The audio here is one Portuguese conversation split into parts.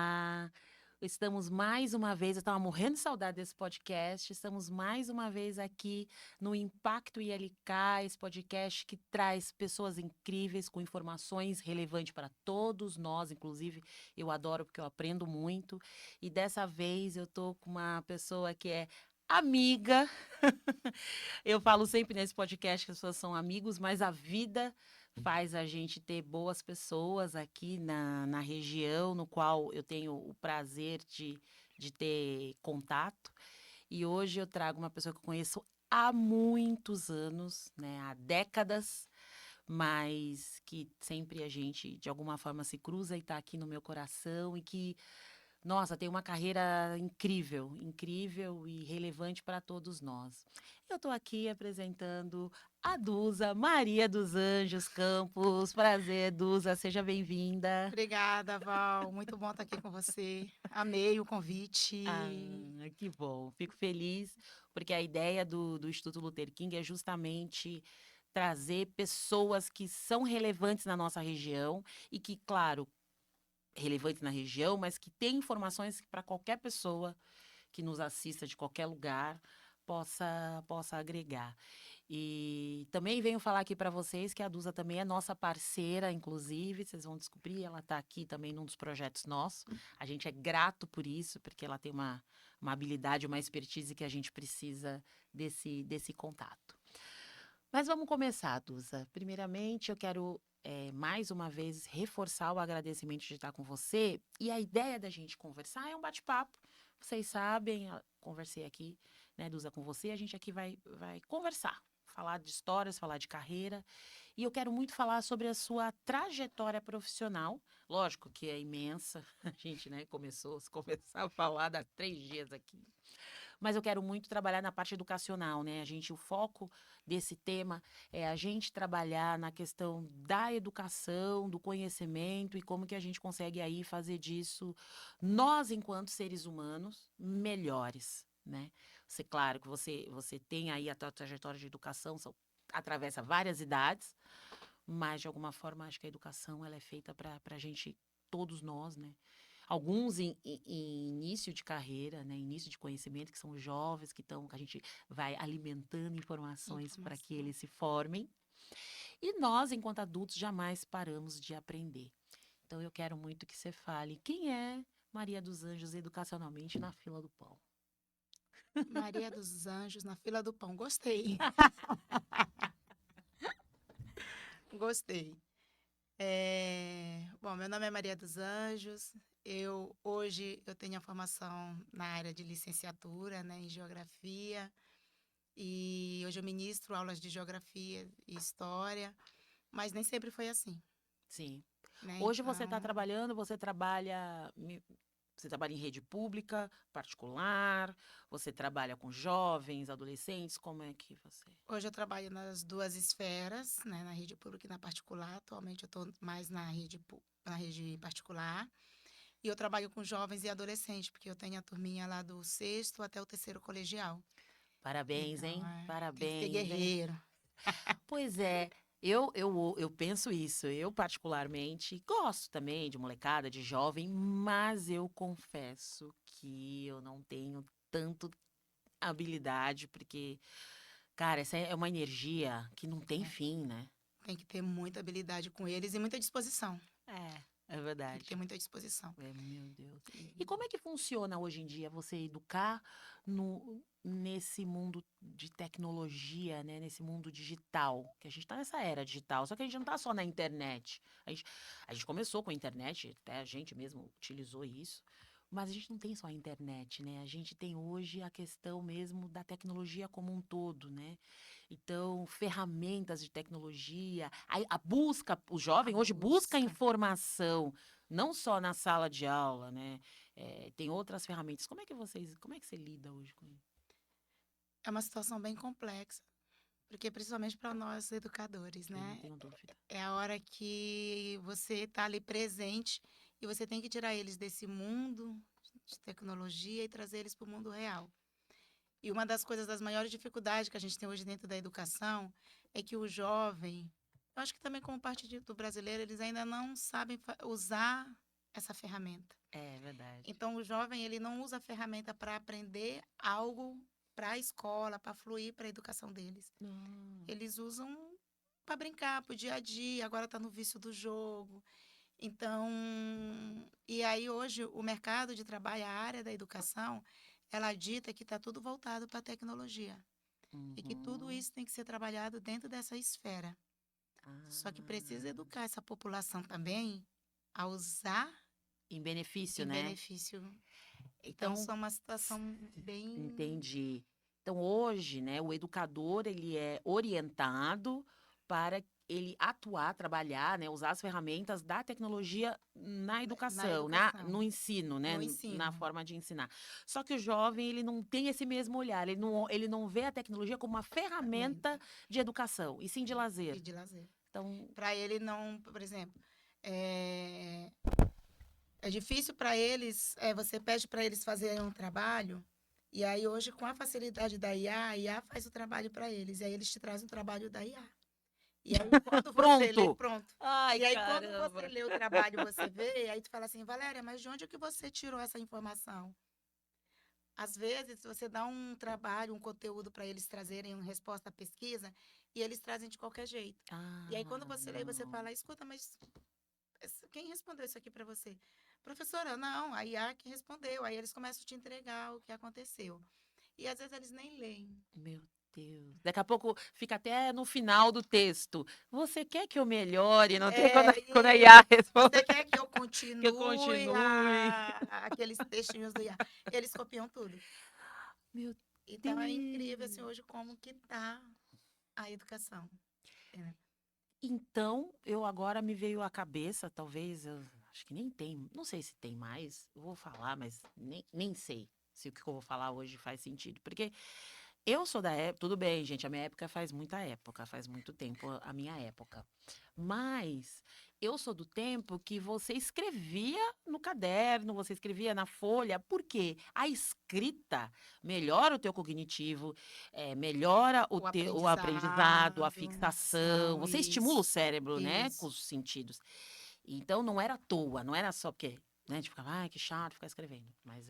Olá! Estamos mais uma vez, eu estava morrendo de saudade desse podcast, estamos mais uma vez aqui no Impacto ILK, esse podcast que traz pessoas incríveis com informações relevantes para todos nós, inclusive eu adoro porque eu aprendo muito, e dessa vez eu estou com uma pessoa que é amiga. Eu falo sempre nesse podcast que as pessoas são amigos, mas a vida faz a gente ter boas pessoas aqui na região, no qual eu tenho o prazer de ter contato. E hoje eu trago uma pessoa que eu conheço há muitos anos, né, há décadas, mas que sempre a gente, de alguma forma, se cruza e está aqui no meu coração e que nossa, tem uma carreira incrível, incrível e relevante para todos nós. Eu estou aqui apresentando a Duza Maria dos Anjos Campos. Prazer, Duza, seja bem-vinda. Obrigada, Val. Muito bom estar aqui com você. Amei o Ah, convite. que bom, fico feliz, porque a ideia do Instituto Luther King é justamente trazer pessoas que são relevantes na nossa região e que, claro, relevantes na região, mas que têm informações para qualquer pessoa que nos assista de qualquer lugar possa agregar. E também venho falar aqui para vocês que a Duza também é nossa parceira, inclusive, vocês vão descobrir, ela está aqui também num dos projetos nossos. A gente é grato por isso, porque ela tem uma habilidade, uma expertise que a gente precisa desse contato. Mas vamos começar, Duza. Primeiramente, eu quero mais uma vez reforçar o agradecimento de estar com você. E a ideia da gente conversar é um bate-papo. Vocês sabem, eu conversei aqui, né, Duza, com você. A gente aqui vai conversar, falar de histórias, falar de carreira. E eu quero muito falar sobre a sua trajetória profissional. Lógico que é imensa. A gente, né, começar a falar, dá 3 dias aqui. Mas eu quero muito trabalhar na parte educacional, né? O foco desse tema é a gente trabalhar na questão da educação, do conhecimento e como que a gente consegue aí fazer disso nós, enquanto seres humanos, melhores, né? Claro que você tem aí a tua trajetória de educação, atravessa várias idades, mas de alguma forma acho que a educação ela é feita para a gente, todos nós, né? Alguns em início de carreira, né? Início de conhecimento, que são os jovens que a gente vai alimentando informações para que Informação. eles se formem. E nós, enquanto adultos, jamais paramos de aprender. Então eu quero muito que você fale quem é Maria dos Anjos educacionalmente na fila do pão. Maria dos Anjos na fila do pão. Gostei. Gostei. Bom, meu nome é Maria dos Anjos. Hoje eu tenho a formação na área de licenciatura, né, em geografia. E hoje eu ministro aulas de geografia e história, mas nem sempre foi assim, Sim. né? Hoje você está Então, trabalhando, você trabalha em rede pública, particular, você trabalha com jovens, adolescentes, como é que você... hoje eu trabalho nas duas esferas, né, na rede pública e na particular. Atualmente eu estou mais na rede particular. E eu trabalho com jovens e adolescentes, porque eu tenho a turminha lá do sexto até o terceiro colegial. Parabéns, Então, hein? tem que ser Parabéns, hein? guerreiro. Pois é, eu penso isso. Eu, particularmente, gosto também de molecada, de jovem, mas eu confesso que eu não tenho tanto habilidade, porque, cara, essa é uma energia que não tem É, fim, né? tem que ter muita habilidade com eles e muita disposição. É Tem que ter verdade. muita disposição. É, meu Deus. E E como é que funciona hoje em dia você educar nesse mundo de tecnologia, né? Nesse mundo digital? Que a gente está nessa era digital, só que a gente não está só na internet. A gente começou com a internet, até a gente mesmo utilizou isso, mas a gente não tem só a internet, né? A gente tem hoje a questão mesmo da tecnologia como um todo, né? Então, ferramentas de tecnologia, a busca, o a jovem hoje busca busca informação não só na sala de aula, né? Tem outras ferramentas. Como é que você lida hoje com isso? é uma situação bem complexa, porque principalmente para nós educadores, Eu não né? tenho dúvida. É a hora que você está ali presente e você tem que tirar eles desse mundo de tecnologia e trazer eles para o mundo real. E uma das coisas, das maiores dificuldades que a gente tem hoje dentro da educação é que o jovem, eu acho que também como parte do brasileiro, eles ainda não sabem usar essa ferramenta. É verdade. Então, o jovem, ele não usa a ferramenta para aprender algo para a escola, para fluir para a educação deles. Hum. Eles usam para brincar, para o dia a dia, agora está no vício do jogo. Então, e aí hoje o mercado de trabalho, a área da educação, ela dita que está tudo voltado para a tecnologia. E que tudo Uhum. isso tem que ser trabalhado dentro dessa esfera. Só que precisa Ah. educar essa população também a usar Em benefício, em né? benefício. Então, Então, são uma situação bem. entendi. Então, hoje, né, o educador, ele é orientado para ele atuar, trabalhar, né, usar as ferramentas da tecnologia na Na educação, educação, no ensino, né, no na ensino. forma de ensinar. Só que o jovem, ele não tem esse mesmo olhar, ele não vê a tecnologia como uma ferramenta Ferramenta de educação, e sim de lazer. e de lazer. Então, Para ele não, por exemplo, é, é difícil para eles, você pede para eles fazerem um trabalho, e aí hoje, com a facilidade da IA, a IA faz o trabalho para eles, e aí eles te trazem o trabalho da IA. E aí, quando você lê, pronto! pronto. Ai, E aí, quando você caramba! lê o trabalho, você vê, aí tu fala assim, Valéria, mas de onde é que você tirou essa informação? Às vezes, você dá um trabalho, um conteúdo para eles trazerem uma resposta à pesquisa, e eles trazem de qualquer jeito. E aí, quando Ah, você lê, você não. fala, escuta, mas quem respondeu isso aqui para você? Professora, não, a IA que respondeu. Aí eles começam a te entregar o que aconteceu. E às vezes eles nem leem. Meu Deus. Daqui a pouco fica até no final do texto. Você quer que eu melhore? Não tem quando, quando a IA E responde você quer que eu que eu continue continue. aqueles textinhos do IA? Eles copiam tudo. Meu Então é incrível assim, Deus. hoje como que tá a educação. É. Então, eu agora me veio à cabeça, talvez, eu acho que nem tem, não sei se tem mais, eu vou falar, mas nem sei se o que eu vou falar hoje faz sentido. Porque eu sou da época, tudo bem, gente, a minha época faz muita época, faz muito tempo a minha época. Mas eu sou do tempo que você escrevia no caderno, você escrevia na folha, porque a escrita melhora o teu cognitivo, melhora o aprendizado, a fixação, São você estimula o isso, cérebro, né, com isso. os sentidos. Então não era à toa, não era só porque, né, a gente ficava, ai, que chato ficar escrevendo, mas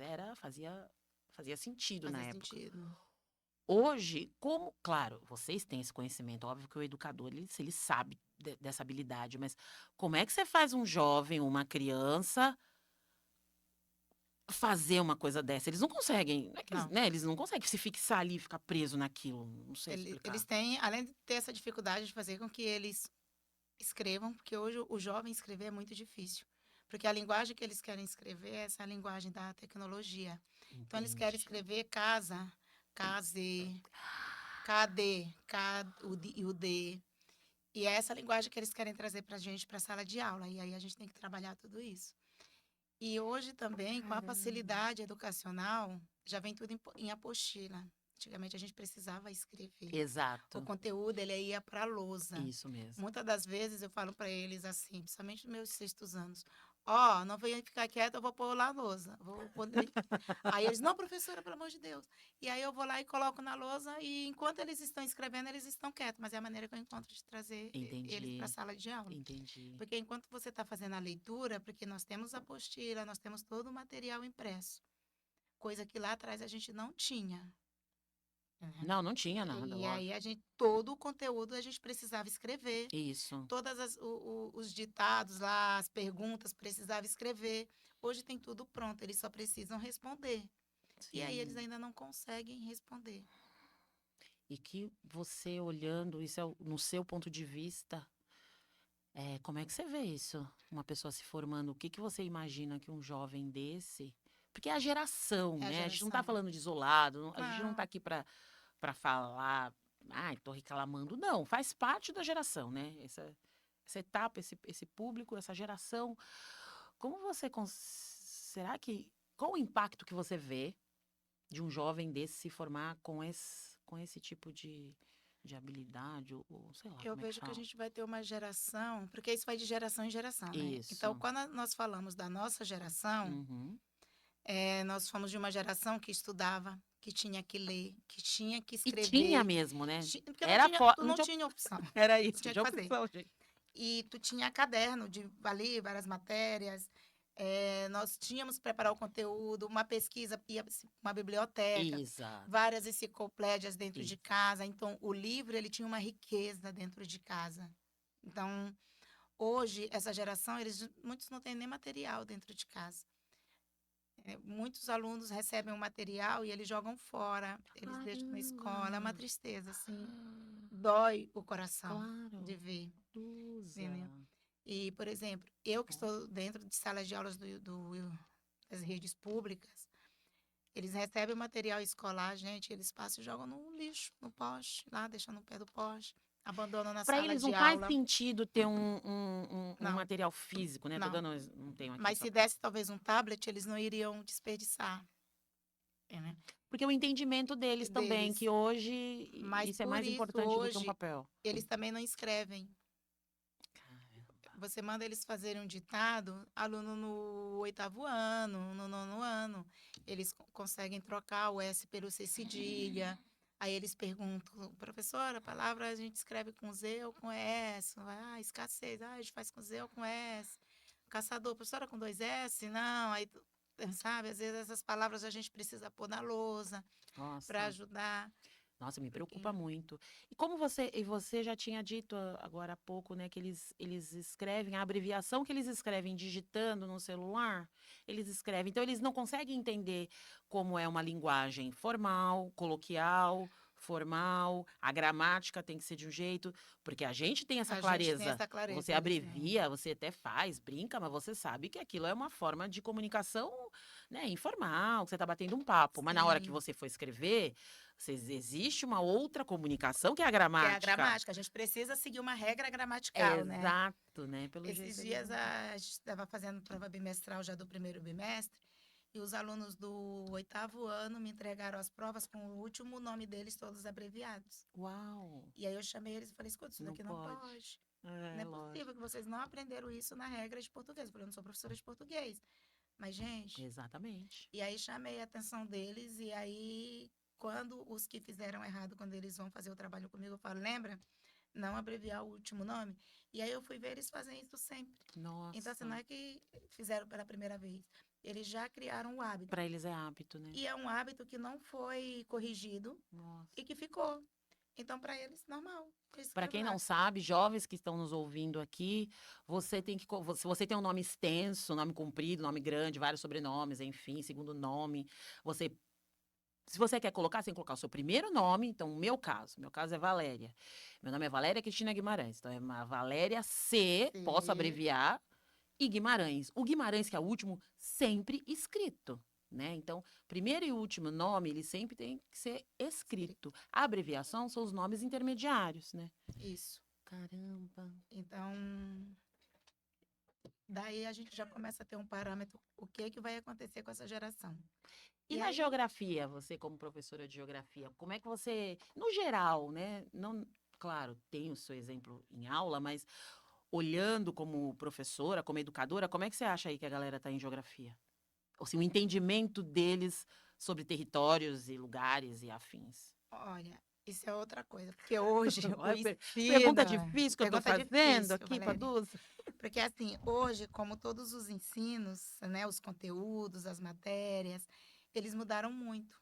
fazia sentido na Fazia época. sentido. Hoje, como, claro, vocês têm esse conhecimento, óbvio que o educador, ele sabe dessa habilidade, mas como é que você faz um jovem, uma criança, fazer uma coisa dessa? Eles não conseguem, não é que eles, Não. né, eles não conseguem se fixar ali e ficar preso naquilo, não sei Eles explicar. têm, além de ter essa dificuldade de fazer com que eles escrevam, porque hoje o jovem escrever é muito difícil. Porque a linguagem que eles querem escrever é essa linguagem da tecnologia. Então, eles querem Entendi. escrever casa, case, KD, K, o D. E é essa linguagem que eles querem trazer para a gente, para a sala de aula. E aí a gente tem que trabalhar tudo isso. E hoje também, com a Caramba. facilidade educacional, já vem tudo em apostila. Antigamente a gente precisava escrever. O Exato, conteúdo ele ia para a lousa. isso mesmo. Muitas das vezes eu falo para eles assim, principalmente nos meus sextos anos, ó, não venha ficar quieto, eu vou pôr lá a lousa. Aí eles, não, professora, pelo amor de Deus. E aí eu vou lá e coloco na lousa e enquanto eles estão escrevendo, eles estão quietos. Mas é a maneira que eu encontro de trazer eles para a Entendi, sala de aula. entendi. Porque enquanto você está fazendo a leitura, porque nós temos a apostila, nós temos todo o material impresso, coisa que lá atrás a gente não tinha. Né? Não, não tinha nada, E aí lógico. a gente, todo o conteúdo a gente precisava escrever. Isso, Todas os ditados lá, as perguntas, precisava escrever. Hoje tem tudo pronto, eles só precisam responder. E aí eles sim. ainda não conseguem responder. E que você olhando, isso é no seu ponto de vista, como é que você vê isso? Uma pessoa se formando, o que que você imagina que um jovem desse. Porque é a geração, É a né? A gente não tá geração. falando de isolado, a gente não tá Não, aqui para falar, ai, tô reclamando. Não, faz parte da geração, né? Essa etapa, esse público, essa geração. Como você. Será que. Qual o impacto que você vê de um jovem desse se formar com esse tipo de habilidade, ou sei lá eu como é que vejo que a fala? gente vai ter uma geração, porque isso vai de geração em geração, né? Então, Isso. quando nós falamos da nossa geração, Uhum. nós fomos de uma geração que estudava, que tinha que ler, que tinha que E tinha escrever, mesmo, né? porque não tinha, tu Não não tinha, tinha opção, era tu isso, tinha de que fazer. opção, gente. E tu tinha caderno de ali, várias matérias. Nós tínhamos que preparar o conteúdo, uma pesquisa, ia uma biblioteca, Exato. várias enciclopédias dentro de Isso. casa. Então, o livro ele tinha uma riqueza dentro de casa. Então, hoje, essa geração, muitos não têm nem material dentro de casa. Muitos alunos recebem o material e eles jogam fora, eles deixam na escola. É uma Caramba! tristeza, assim. Dói o coração de Claro. ver, Usa. entendeu? E, por exemplo, eu que Nossa. estou dentro de salas de aulas das redes públicas, eles recebem o material escolar, gente, eles passam e jogam no lixo, no poste, lá, deixam no pé do poste, abandonam na Para sala eles de não faz aula. sentido ter um Não, material físico, né? Tô não. dando, não tenho aqui Mas só se para. desse talvez um tablet, eles não iriam desperdiçar, né? Porque o entendimento deles também, Deles. que hoje Mas isso é por mais isso, importante do que um hoje, papel. eles também não escrevem. Caramba. Você manda eles fazerem um ditado, aluno no 8º ano, no 9º ano, eles conseguem trocar o S pelo C cedilha. Aí eles perguntam, professora, a palavra a gente escreve com Z ou com S? Escassez, a gente faz com Z ou com S. Caçador, professora, com 2 S? Não, aí, sabe, às vezes essas palavras a gente precisa pôr na lousa para Nossa. ajudar, Nossa, me porque preocupa muito. E você já tinha dito agora há pouco, né, que eles escrevem, a abreviação que eles escrevem digitando no celular, eles escrevem. Então, eles não conseguem entender como é uma linguagem formal, coloquial, formal, a gramática tem que ser de um jeito, porque a gente tem essa a gente tem clareza. essa Você clareza, eles não. abrevia, você até faz, brinca, mas você sabe que aquilo é uma forma de comunicação, né, informal, que você está batendo um papo. Mas na hora que Sim. você for escrever, existe uma outra comunicação que é a Que é a gramática. gramática. A gente precisa seguir uma regra É gramatical, né? exato, né? Pelo Esses jeito eles dias não têm. a gente estava fazendo prova bimestral já do primeiro bimestre e os alunos do 8º ano me entregaram as provas com o último nome deles todos abreviados. Uau, E aí eu chamei eles e falei, escuta, isso não daqui não pode. pode. Não É, é possível lógico. que vocês não aprenderam isso na regra de português. Eu falei, eu não sou professora de português. Mas, gente, Exatamente. e aí chamei a atenção deles e aí quando os que fizeram errado, quando eles vão fazer o trabalho comigo, eu falo, lembra? Não abreviar o último nome. E aí eu fui ver eles fazem isso sempre. Então, assim, não Nossa, é que fizeram pela primeira vez. Eles já criaram o hábito. para eles é hábito, né? E é um hábito que não foi corrigido Nossa. e que ficou. Então, para eles, normal. Eu Para escrevo quem lá. não sabe, jovens que estão nos ouvindo aqui, você tem que, se você tem um nome extenso, nome comprido, nome grande, vários sobrenomes, enfim, segundo nome, você se você quer colocar, você tem que colocar o seu primeiro nome. Então, o meu caso é Valéria. Meu nome é Valéria Cristina Guimarães. Então, é uma Valéria C, posso Sim. abreviar, e Guimarães. O Guimarães, que é o último, sempre escrito, né? Então, primeiro e último nome, ele sempre tem que ser escrito. A abreviação são os nomes intermediários, né? Isso. Caramba. Então, daí a gente já começa a ter um parâmetro, o que é que vai acontecer com essa geração. E E na aí, geografia, você como professora de geografia, como é que você, no geral, né? Não, claro, tem o seu exemplo em aula, mas olhando como professora, como educadora, como é que você acha aí que a galera está em geografia? Ou assim, o entendimento deles sobre territórios e lugares e afins. olha, isso é outra coisa, porque hoje o Olha, ensino, pergunta difícil que eu estou pergunta fazendo difícil, aqui para Valéria. Duza. Porque assim, hoje, como todos os ensinos, né, os conteúdos, as matérias, eles mudaram muito.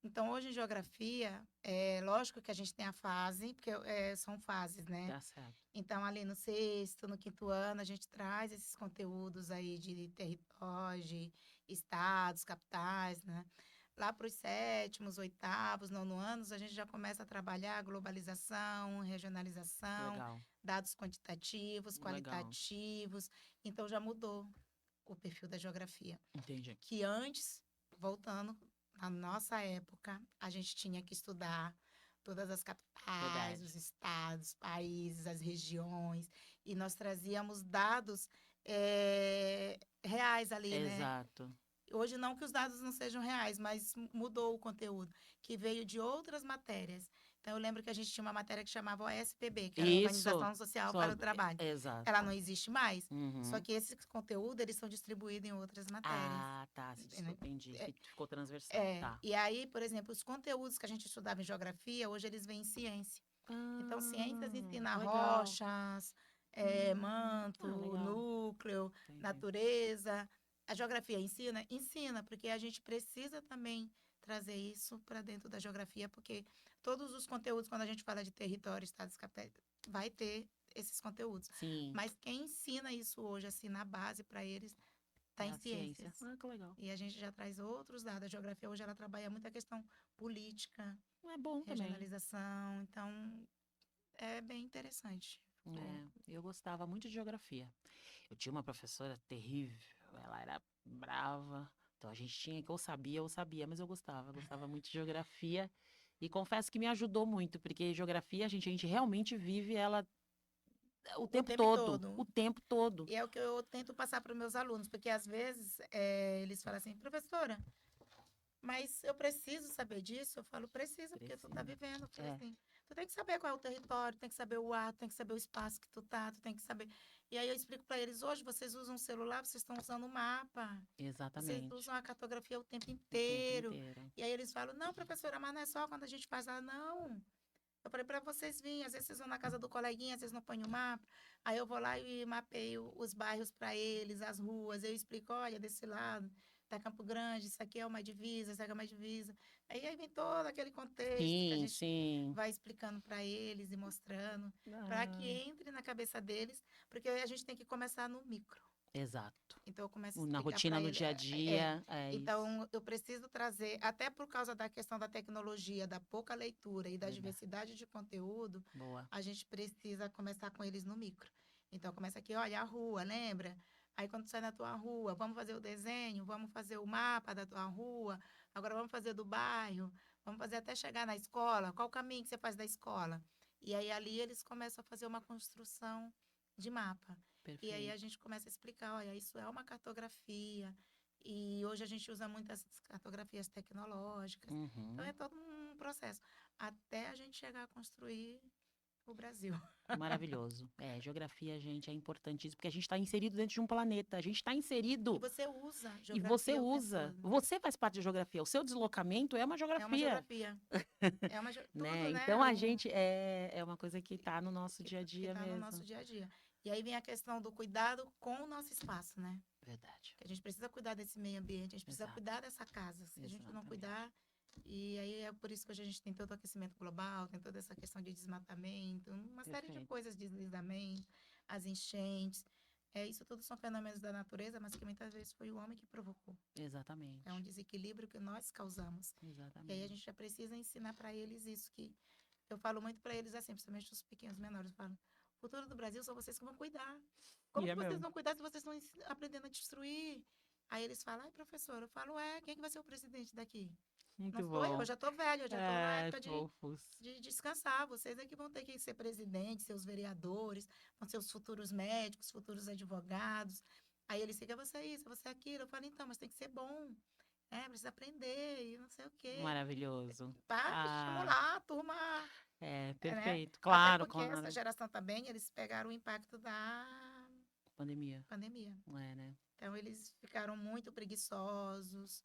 Então, hoje em geografia, é lógico que a gente tem a fase, porque são fases, né? Tá certo. Então, ali no 6º, no 5º ano, a gente traz esses conteúdos aí de territórios, de estados, capitais, né? Lá para os 7º, 8º, 9º anos, a gente já começa a trabalhar globalização, regionalização, Legal, dados quantitativos, legal. qualitativos. Então, já mudou o perfil da geografia. Entendi. Que antes, voltando, na nossa época, a gente tinha que estudar todas as capitais, Verdade. os estados, países, as regiões, e nós trazíamos dados reais ali, né? Exato. Hoje não que os dados não sejam reais, mas mudou o conteúdo, que veio de outras matérias. Então, eu lembro que a gente tinha uma matéria que chamava OSPB, que era Isso. Organização Social Só, para o Trabalho. Ela exato. não existe mais, só Uhum. que esse conteúdo, eles são distribuídos em outras matérias. Ah, tá. Entendeu? Entendi. Ficou transversal. Tá. E aí, por exemplo, os conteúdos que a gente estudava em geografia, hoje eles vêm em ciência. Então, ciências ensina Legal. rochas, manto, legal. núcleo, Entendi. natureza. A geografia ensina? Ensina, porque a gente precisa também trazer isso para dentro da geografia, porque todos os conteúdos, quando a gente fala de território, estados, capitais, vai ter esses conteúdos. Sim, Mas quem ensina isso hoje, assim, na base para eles, está é em a ciência. ciências. Ah, que legal. E a gente já traz outros dados. A geografia hoje ela trabalha muito a questão política, É bom também. regionalização. Então, é bem interessante. Ficou. É, eu gostava muito de geografia. Eu tinha uma professora terrível, ela era brava. Então a gente tinha que ou sabia, mas eu gostava muito de geografia. E confesso que me ajudou muito, porque geografia a gente realmente vive ela O tempo o todo. tempo todo. E é o que eu tento passar para os meus alunos, porque às vezes eles falam assim, professora, mas eu preciso saber disso? Eu falo, precisa, porque tu tá Precisa. vivendo. Eu falei É, assim, tu tem que saber qual é o território, tem que saber o ar, tem que saber o espaço que tu tá, tu tem que saber. E aí eu explico para eles, hoje vocês usam o celular, vocês estão usando o mapa. Vocês exatamente. usam a cartografia o tempo O tempo inteiro. inteiro. E aí eles falam, não, professora, mas não é só quando a gente faz lá, não. Eu falei para vocês virem, às vezes vocês vão na casa do coleguinha, às vezes não põem o mapa. Aí eu vou lá e mapeio os bairros para eles, as ruas. Eu explico, olha, desse lado tá Campo Grande, isso aqui é uma divisa, isso aqui é uma divisa. Aí vem todo aquele contexto que a Sim, gente sim. vai explicando para eles e mostrando, para que Ah, entre na cabeça deles, porque a gente tem que começar no micro. exato. Então eu começo a Na explicar rotina, para no ele. dia a dia, é isso. Então eu preciso trazer, até por causa da questão da tecnologia, da pouca leitura e da Verdade. diversidade de conteúdo, Boa. a gente precisa começar com eles no micro. Então começa aqui, olha a rua, lembra? Aí quando tu sai na tua rua, vamos fazer o desenho, vamos fazer o mapa da tua rua, agora vamos fazer do bairro, vamos fazer até chegar na escola, qual o caminho que você faz da escola? E aí ali eles começam a fazer uma construção de mapa. E aí a Perfeito. gente começa a explicar, olha, isso é uma cartografia, e hoje a gente usa muitas cartografias tecnológicas. Então é Uhum. todo um processo, até a gente chegar a construir o Brasil. Maravilhoso. É, geografia, gente, é importantíssimo, porque a gente está inserido dentro de um planeta. A gente está E inserido você usa e você geografia o tempo usa. todo. Você faz parte da geografia. O seu deslocamento é uma É uma geografia, geografia. Tudo, né? né? Então a gente é uma coisa que está no nosso dia a Que dia está no nosso mesmo. dia a dia. E aí vem a questão do cuidado com o nosso espaço, né? Verdade. Que a gente precisa cuidar desse meio ambiente, a gente precisa Exato. cuidar dessa casa. Se a gente não Exatamente. cuidar, e aí é por isso que hoje a gente tem todo o aquecimento global, tem toda essa questão de desmatamento, uma série de Perfeito. coisas, deslizamento, as enchentes. Isso tudo são fenômenos da natureza, mas que muitas vezes foi o homem que provocou. É um Exatamente. desequilíbrio que nós causamos. E aí a gente Exatamente. já precisa ensinar para eles isso, que eu falo muito para eles assim, principalmente os pequenos menores, eu falo, o futuro do Brasil são vocês que vão cuidar. E Como é que vocês mesmo. vão cuidar se vocês estão aprendendo a destruir? Aí eles falam, ai, professor, eu falo, quem é que vai ser o presidente daqui? Não Muito sou eu bom. já tô velho, eu já tô na Ai, época fofos. de descansar. Vocês é que vão ter que ser presidentes, seus vereadores, vão ser os futuros médicos, futuros advogados. Aí eles ficam, você é isso, você é aquilo. Eu falo, então, mas tem que ser bom. Precisa aprender e não sei o quê. Maravilhoso. Para Ah, estimular a turma, é, né? perfeito. Até Claro, porque essa claro. geração também, eles pegaram o impacto da Pandemia. pandemia. Não é, né? Então, eles ficaram muito preguiçosos,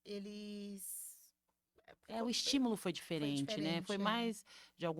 eles... É, o ficou- estímulo foi Foi diferente, né? Foi diferente, mais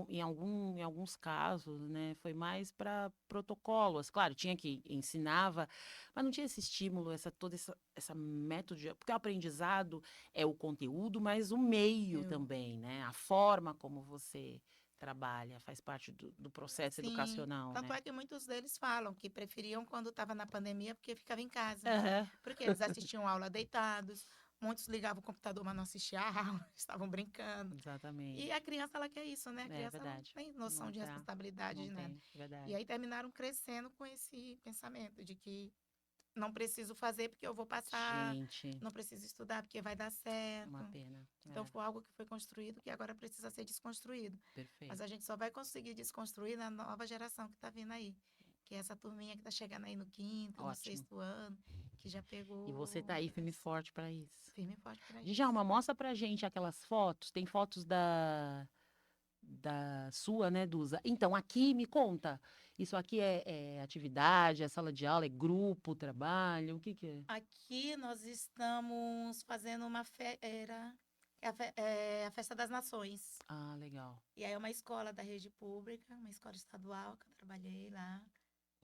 em alguns casos, né? Foi mais para protocolos. Claro, tinha que ensinava, mas não tinha esse estímulo, essa método, porque o aprendizado é o conteúdo, mas o meio Eu, também, né? A forma como você trabalha faz parte do processo sim, educacional, tanto né? é que muitos deles falam que preferiam quando estava na pandemia porque ficava em casa. Aham, Porque eles assistiam aula deitados, muitos ligavam o computador, mas não assistiam a aula, estavam brincando. E a exatamente. criança, ela quer isso, né? A É criança não verdade. tem noção Não de tá, responsabilidade não de nada. tem, E verdade. aí terminaram crescendo com esse pensamento de que não preciso fazer porque eu vou passar, Gente, não preciso estudar porque vai dar uma certo. pena. Então É, foi algo que foi construído que agora precisa ser desconstruído. Mas a perfeito. gente só vai conseguir desconstruir na nova geração que está vindo aí. Que é essa turminha que está chegando aí no quinto, no Ótimo. sexto ano, que já E você pegou tá aí firme e forte para isso. firme e forte para isso. Djalma, mostra pra gente aquelas fotos. Tem fotos da sua, né, Dusa? Então, aqui me conta. Isso aqui é atividade, é sala de aula, é grupo, trabalho, o que que é? Aqui nós estamos fazendo uma é a Festa das Nações. Ah, legal. E aí é uma escola da rede pública, uma escola estadual que eu trabalhei lá.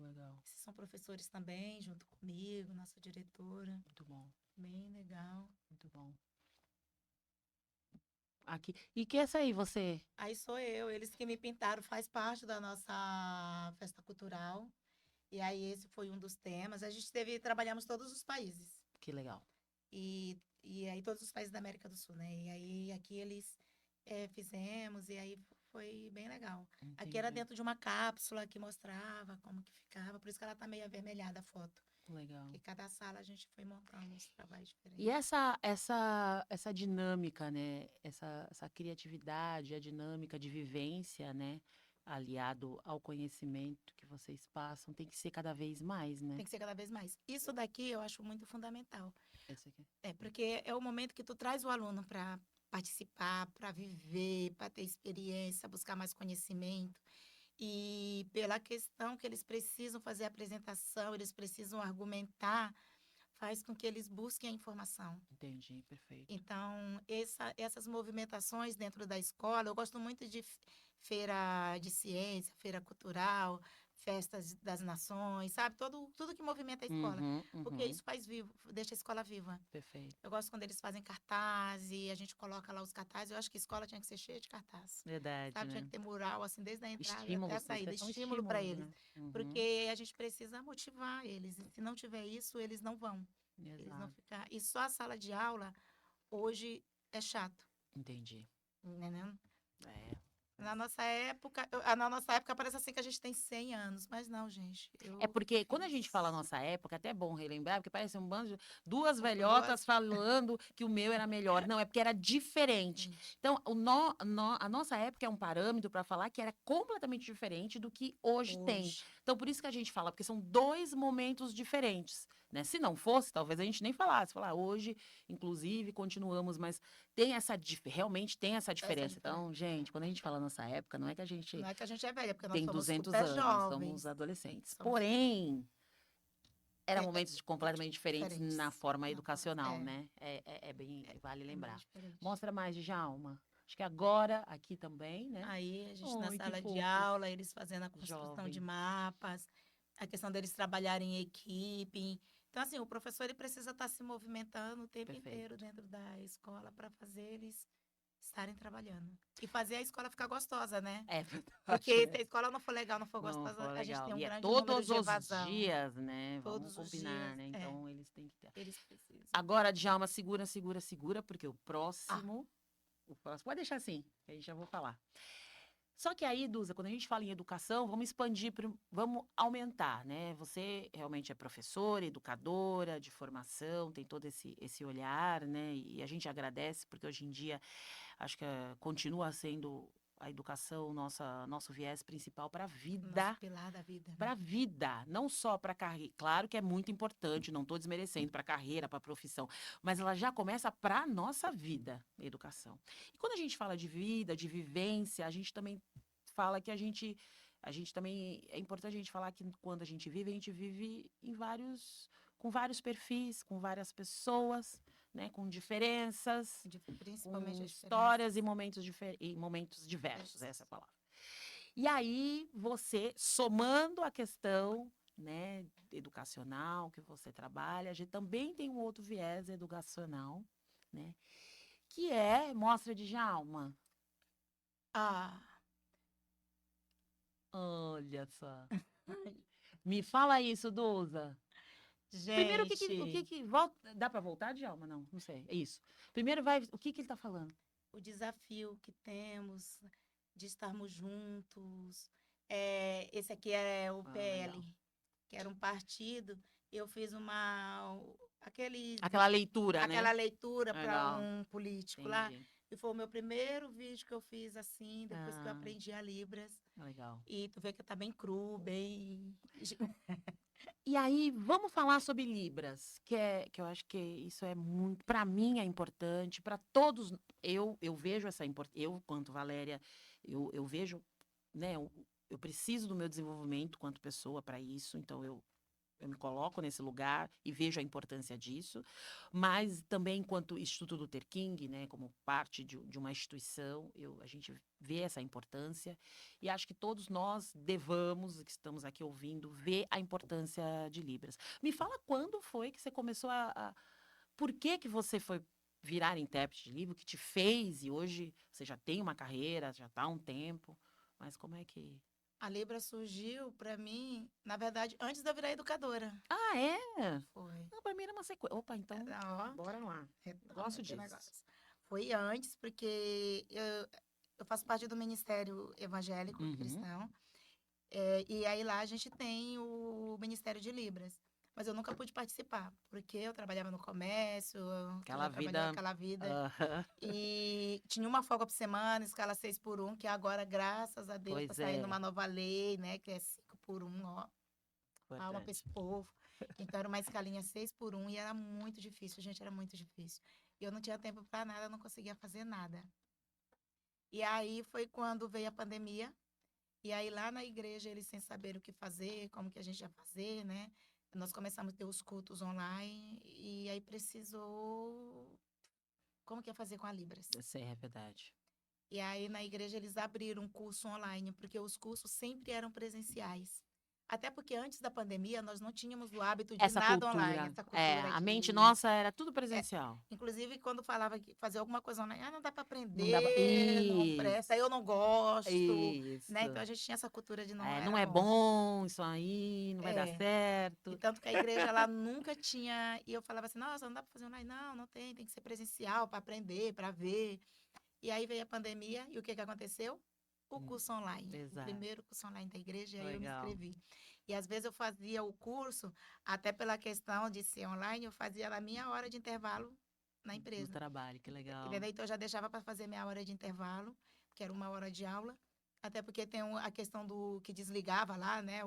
Legal. Esses são professores também, junto comigo, nossa diretora. Muito bom, Bem legal. muito bom. Aqui. E que é essa aí, você? Aí sou eu, eles que me pintaram, faz parte da nossa festa cultural. E aí esse foi um dos temas. A gente trabalhamos todos os países. Que legal. E aí todos os países da América do Sul, né? E aí aqui eles fizemos, e aí foi bem legal. Aqui era Entendi. dentro de uma cápsula que mostrava como que ficava, por isso que ela tá meio avermelhada a foto. Legal. Porque cada sala a gente foi montando uns trabalhos E diferentes. essa dinâmica, né? Essa criatividade, a dinâmica de vivência, né? Aliado ao conhecimento que vocês passam, tem que ser cada vez mais, né? Tem que ser cada vez mais. Isso daqui eu acho muito fundamental. Esse aqui. Porque é o momento que tu traz o aluno para participar, para viver, para ter experiência, buscar mais conhecimento. E pela questão que eles precisam fazer a apresentação, eles precisam argumentar, faz com que eles busquem a informação. Entendi, perfeito. Então, essas movimentações dentro da escola, eu gosto muito de feira de ciência, feira cultural, festas das nações, sabe? Tudo que movimenta a escola. Uhum, Porque uhum, isso faz vivo, deixa a escola viva. perfeito. Eu gosto quando eles fazem cartaz e a gente coloca lá os cartazes. Eu acho que a escola tinha que ser cheia de cartaz. Verdade, Sabe? Tinha né? que ter mural, assim, desde a entrada até a Estímulos, isso saída. são Estímulo para estímulos, eles. né? Uhum, Porque a gente precisa motivar eles. E se não tiver isso, eles não vão. Eles vão exato. ficar. E só a sala de aula, hoje, é chato. Entendi. Entendeu? É. Na nossa época parece assim que a gente tem 100 anos, mas não, gente. É Eu porque quando a fiz gente fala nossa época, é até bom relembrar, porque parece um bando de duas velhotas duas, falando que o meu era melhor. Não, é porque era diferente. gente. Então, a nossa época é um parâmetro para falar que era completamente diferente do que hoje tem. Hoje. Então, por isso que a gente fala, porque são dois momentos diferentes, né? Se não fosse, talvez a gente nem falasse. Falar, hoje, inclusive, continuamos, mas tem realmente tem essa Essa diferença. diferença. Então, gente, quando a gente fala nossa época, não é que a gente Não é que a gente é velha, porque nós tem somos 200 super anos, somos jovens. adolescentes. Somos Porém, eram é, é, momentos completamente diferentes diferentes. na forma Na forma. educacional, né? É bem, vale É bem lembrar. diferente. Mostra mais, Djalma. Acho que agora, aqui também, né? Aí a gente na Ai, que sala de fofos. aula, eles fazendo a construção de Jovens. mapas, a questão deles trabalharem em equipe. Então, assim, o professor ele precisa estar se movimentando o tempo inteiro Perfeito. dentro da escola para fazer eles estarem trabalhando. E fazer a escola ficar gostosa, né? É verdade, Porque se né? a escola não for legal, não for Não, gostosa, foi a gente legal. tem um E é grande número todos de os evasão. dias, né? Vamos Todos os combinar, dias, né? Então, eles têm que ter. eles precisam. Agora, Djalma, segura, segura, segura, porque o Ah, próximo. O próximo. Pode deixar assim, que a gente já vou falar. Só que aí, Duza, quando a gente fala em educação, vamos expandir, vamos aumentar, né? Você realmente é professora, educadora de formação, tem todo esse olhar, né? E a gente agradece, porque hoje em dia acho que continua sendo a educação nosso viés principal para a nosso vida. pilar da vida, Para né? a vida, não só para a carreira. Claro que é muito importante, não estou desmerecendo para a carreira, para a profissão, mas ela já começa para a nossa vida, a educação. E quando a gente fala de vida, de vivência, a gente também fala que a gente também é importante a gente falar que quando a gente vive com vários perfis, com várias pessoas, né, com diferenças, Principalmente com a histórias diferença. e momentos diversos, essa é a palavra. E aí, você, somando a questão, né, educacional que você trabalha, a gente também tem um outro viés educacional, né, que é mostra de Djalma. Ah, Olha só. Me fala isso, Duza. Primeiro, gente, volta, dá para voltar, Djalma? Não, não sei. É isso. Primeiro vai, o que ele tá falando? o desafio que temos de estarmos juntos. Esse aqui é o Ah, legal. PL, que era um partido. Eu fiz Aquela leitura, aquela né? leitura para Legal. um político lá. Entendi. E foi o meu primeiro vídeo que eu fiz assim, depois que eu Ah, aprendi a Libras. legal. E tu vê que tá bem cru, bem. E aí, vamos falar sobre Libras, que eu acho que isso é muito, para mim é importante, para todos. Eu vejo essa importância, eu, quanto Valéria, eu vejo, né, eu preciso do meu desenvolvimento quanto pessoa para isso, então eu eu me coloco nesse lugar e vejo a importância disso, mas também enquanto Instituto Luther King, né, como parte de uma instituição, a gente vê essa importância e acho que todos nós devamos, que estamos aqui ouvindo, ver a importância de Libras. Me fala quando foi que você começou por que que você foi virar intérprete de livro, que te fez, e hoje você já tem uma carreira, já está há um tempo, mas como é que... A Libra surgiu para mim, na verdade, antes de eu virar educadora. Ah, é? Foi. Não, pra mim era uma sequência. Opa, então, Ó, bora lá. retoma Gosto aqui o disso. negócio. Foi antes, porque eu faço parte do Ministério Evangélico Uhum. Cristão. E aí lá a gente tem o Ministério de Libras. Mas eu nunca pude participar, porque eu trabalhava no comércio, eu Aquela já trabalhei vida. aquela vida. Aham. E tinha uma folga por semana, escala 6 por 1, que agora, graças a Deus, está Pois saindo é, uma nova lei, né? Que é 5 por 1, ó. Palma para esse importante. povo. Então era uma escalinha 6 por 1 e era muito difícil, gente, era muito difícil. E eu não tinha tempo para nada, eu não conseguia fazer nada. E aí foi quando veio a pandemia. E aí lá na igreja, eles sem saber o que fazer, como que a gente ia fazer, né? Nós começamos a ter os cultos online e aí precisou. Como que ia fazer com a Libras? Isso é verdade. E aí na igreja eles abriram um curso online, porque os cursos sempre eram presenciais. Até porque antes da pandemia nós não tínhamos o hábito de Essa nada online, cultura. essa É, cultura a mente aqui. nossa era tudo É, presencial. inclusive quando falava que fazer alguma coisa online, não dá para Não dava. aprender, não presta, Isso. eu não gosto, né? Então Isso. a gente tinha essa cultura de não É, não era é bom. bom isso aí, não vai dar É. E certo. tanto que a igreja lá nunca tinha. E eu falava assim: nossa, não dá para fazer online. Não, não tem, tem que ser presencial para aprender, para ver. E aí veio a pandemia, e o que que aconteceu? O Hum, curso online. O Exato. primeiro curso online da igreja, e aí eu me Legal. inscrevi. E às vezes eu fazia o curso, até pela questão de ser online, eu fazia na minha hora de intervalo na No empresa. trabalho, que legal. Entendeu? Então eu já deixava para fazer minha hora de intervalo, que era 1 hora de aula. Até porque tem a questão do que desligava lá, né?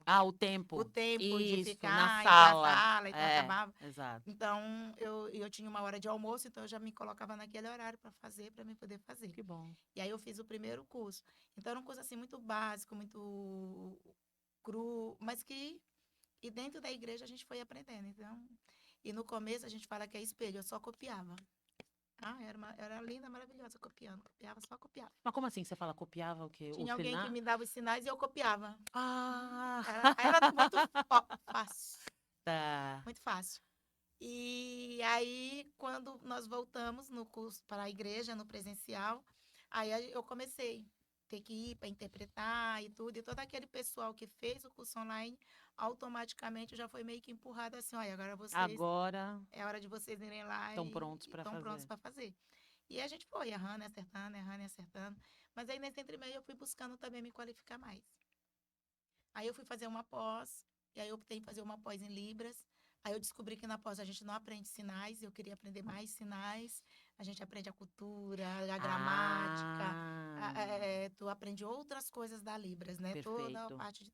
Ah, o O tempo. tempo de Isso, na ficar entre a sala. sala, então É, acabava. exato. Então, eu tinha 1 hora de almoço, então eu já me colocava naquele horário para fazer, para mim poder fazer. Que bom. E aí eu fiz o primeiro curso. Então, era um curso assim muito básico, muito cru, mas que e dentro da igreja a gente foi aprendendo. Então, e no começo a gente fala que é espelho, eu só copiava. Ah, era linda, maravilhosa, copiando, copiava, só copiava. Mas como assim? Você fala copiava o quê? O Tinha alguém que sinal? me dava os sinais e eu copiava. Ah! Era muito fácil, Tá. muito fácil. E aí, quando nós voltamos no curso para a igreja, no presencial, aí eu comecei a ter que ir para interpretar e tudo, e todo aquele pessoal que fez o curso online, automaticamente já foi meio que empurrado assim, olha, agora vocês, Agora é hora de vocês irem lá estão e prontos para estão prontos fazer. para fazer. E a gente foi errando e acertando. Mas aí, nesse entremeio, eu fui buscando também me qualificar mais. Aí eu fui fazer uma pós, e aí eu optei em fazer uma pós em Libras. Aí eu descobri que na pós a gente não aprende sinais, eu queria aprender mais sinais. A gente aprende a cultura, a gramática, Ah, tu aprende outras coisas da Libras, né? Toda a perfeito. parte de...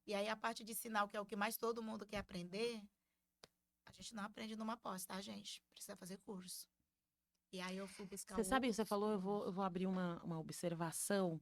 E aí a parte de sinal, que é o que mais todo mundo quer aprender, a gente não aprende numa pós, tá, gente? Precisa fazer curso. E aí eu fui buscar Você sabe, você outros falou, eu cursos. vou abrir uma observação.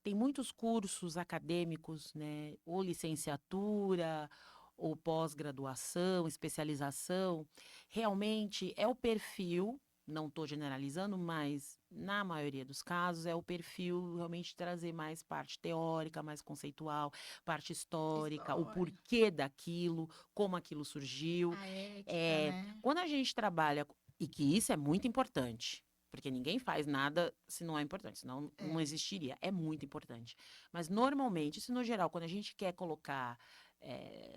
Tem muitos cursos acadêmicos, né? Ou licenciatura, ou pós-graduação, especialização. Realmente é o perfil, não estou generalizando, mas na maioria dos casos é o perfil realmente trazer mais parte teórica, mais conceitual, parte histórica, o História, porquê daquilo, como aquilo surgiu. a ética, É, né? quando a gente trabalha, e que isso é muito importante. Porque ninguém faz nada se não é importante, senão não É, existiria. É muito importante. Mas, normalmente, isso no geral, quando a gente quer colocar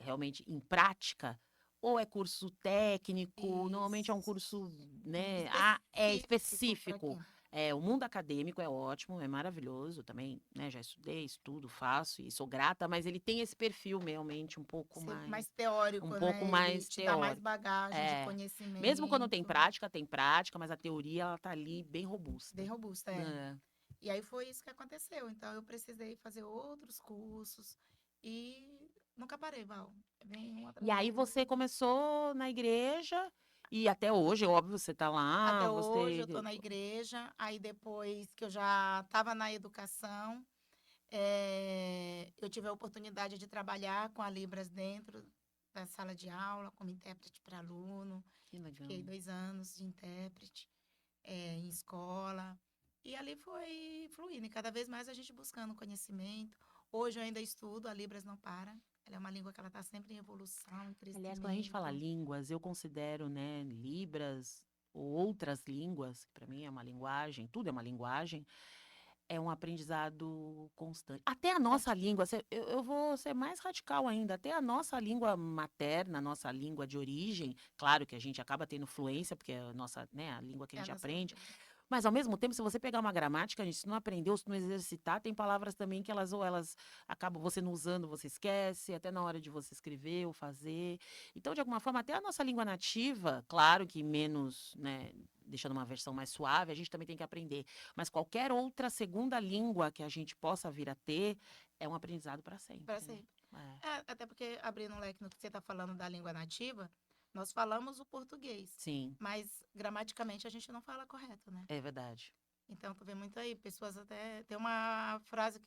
realmente em prática, ou é curso técnico, normalmente é um isso. curso, né, é Específico para específico. aquilo. O mundo acadêmico é ótimo, é maravilhoso também, né? Já estudei, estudo, faço e sou grata, mas ele tem esse perfil realmente Ser um mais teórico, pouco né? Ele mais te dá mais teórico. bagagem de É. Mesmo quando conhecimento, tem prática, mas a teoria ela tá ali bem bem robusta. robusta, é. É. E aí foi isso que aconteceu. Então eu precisei fazer outros cursos e nunca parei, Val. Vem um E atrás do aí você outro. começou na igreja e até hoje, óbvio, você tá lá, Até hoje eu você estou na igreja. Aí depois que eu já estava na educação, Eu tive a oportunidade de trabalhar com a Libras dentro da sala de aula, como intérprete para aluno. Que legal. Fiquei 2 anos de intérprete, em escola. E ali foi fluindo, e cada vez mais a gente buscando conhecimento. Hoje eu ainda estudo, a Libras não para. Ela é uma língua que ela está sempre em evolução, em Aliás, quando a gente fala crescimento. línguas, eu considero, né, Libras ou outras línguas, que para mim é uma linguagem, tudo é uma linguagem, é um aprendizado constante. Até a nossa língua, eu vou ser mais radical ainda, até a nossa língua materna, a nossa língua de origem, claro que a gente acaba tendo fluência, porque é a nossa, né, a língua que a É a gente nossa aprende, língua. mas ao mesmo tempo, se você pegar uma gramática, a gente se não aprendeu, se não exercitar, tem palavras também que elas ou elas acabam você não usando, você esquece, até na hora de você escrever ou fazer. Então, de alguma forma, até a nossa língua nativa, claro que menos, né, deixando uma versão mais suave, a gente também tem que aprender. Mas qualquer outra segunda língua que a gente possa vir a ter é um aprendizado para Para sempre, né? sempre. É, Até porque, abrindo um leque no que você está falando da língua nativa, nós falamos o português, sim, mas gramaticamente a gente não fala correto, né? é verdade. Então, tu vê muito aí, pessoas até. Tem uma frase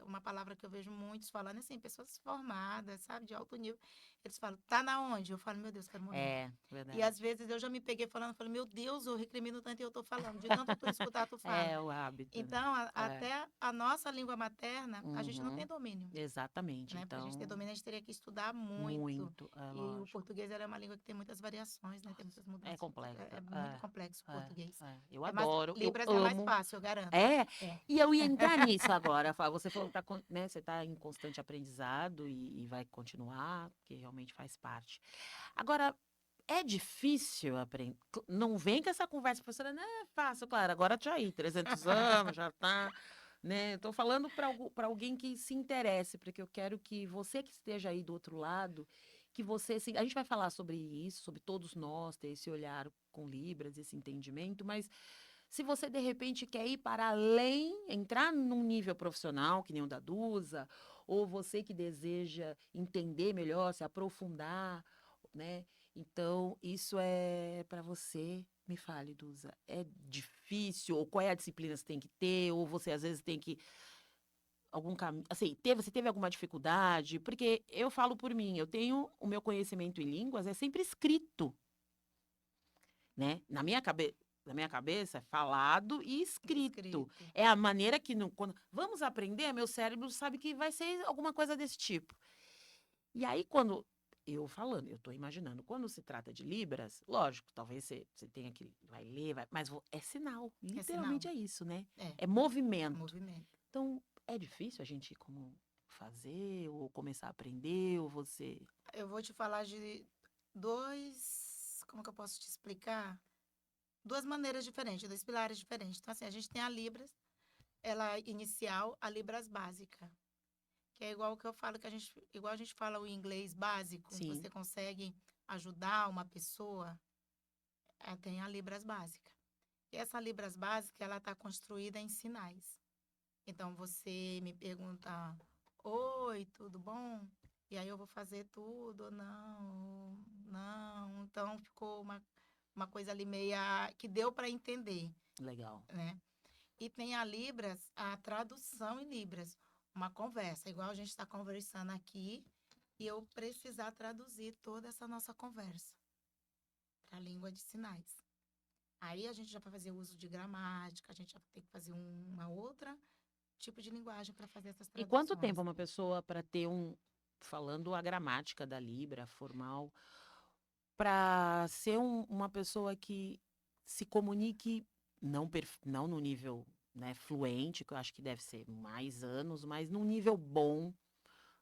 uma palavra que eu vejo muitos falando assim, pessoas formadas, sabe, de alto nível. Eles falam, tá na onde? Eu falo, meu Deus, quero morrer. É, E às verdade. vezes eu já me peguei falando, falei, meu Deus, eu recrimino tanto e eu tô falando. De tanto tu escutar, tu fala. É o hábito, né? Então, É. até a nossa língua materna, a gente não tem Uhum. domínio, Exatamente. né? Para a gente ter Então, domínio, a gente teria que estudar muito. muito, é E o lógico. português ela é uma língua que tem muitas variações, né? Tem Nossa, muitas é mudanças. É complexa. muito complexo o português. Eu É mais, adoro, eu Libras é mais amo. fácil, eu garanto. É, É. e eu ia entrar nisso agora. Você falou que tá, né, você está em constante aprendizado e vai continuar, porque realmente faz parte. Agora, é difícil aprender. Não vem com essa conversa, professora, não é fácil, claro, agora já aí, 300 anos, já tá, né? Estou falando para alguém que se interesse, porque eu quero que você que esteja aí do outro lado, que você, a gente vai falar sobre isso, sobre todos nós ter esse olhar com Libras, esse entendimento, mas se você de repente quer ir para além, entrar num nível profissional, que nem o da Dusa, ou você que deseja entender melhor, se aprofundar, né? Então, isso é para você. Me fale, Dusa, é difícil? Ou qual é a disciplina que você tem que ter? Ou você às vezes tem que algum caminho, assim, você teve alguma dificuldade? Porque eu falo por mim, eu tenho o meu conhecimento em línguas é sempre escrito, né? Na minha cabeça é falado e escrito. Escrito. É a maneira que quando vamos aprender, meu cérebro sabe que vai ser alguma coisa desse tipo. E aí quando eu falando, eu estou imaginando, quando se trata de Libras, lógico, talvez você tenha que vai ler, mas é sinal, É sinal. literalmente é isso, né? É, É movimento. movimento. Então, é difícil a gente como fazer ou começar a aprender ou você Eu vou te falar de dois. Como que eu posso te explicar? Duas maneiras diferentes, dois pilares diferentes. Então, assim, a gente tem a Libras, ela inicial, a Libras básica. Que é igual o que eu falo, igual a gente fala o inglês básico, que sim, você consegue ajudar uma pessoa, tem a Libras básica. E essa Libras básica, ela está construída em sinais. Então, você me pergunta, oi, tudo bom? E aí eu vou fazer tudo, não, não. Então, ficou uma coisa ali meia que deu para entender, legal. né? E tem a Libras, a tradução em Libras, uma conversa, igual a gente está conversando aqui, e eu precisar traduzir toda essa nossa conversa para a língua de sinais. Aí a gente já vai fazer uso de gramática, a gente já tem que fazer uma outra tipo de linguagem para fazer essas E quanto traduções. tempo uma pessoa para ter falando a gramática da Libra formal, para ser uma pessoa que se comunique não no nível, né, fluente, que eu acho que deve ser mais anos, mas num nível bom,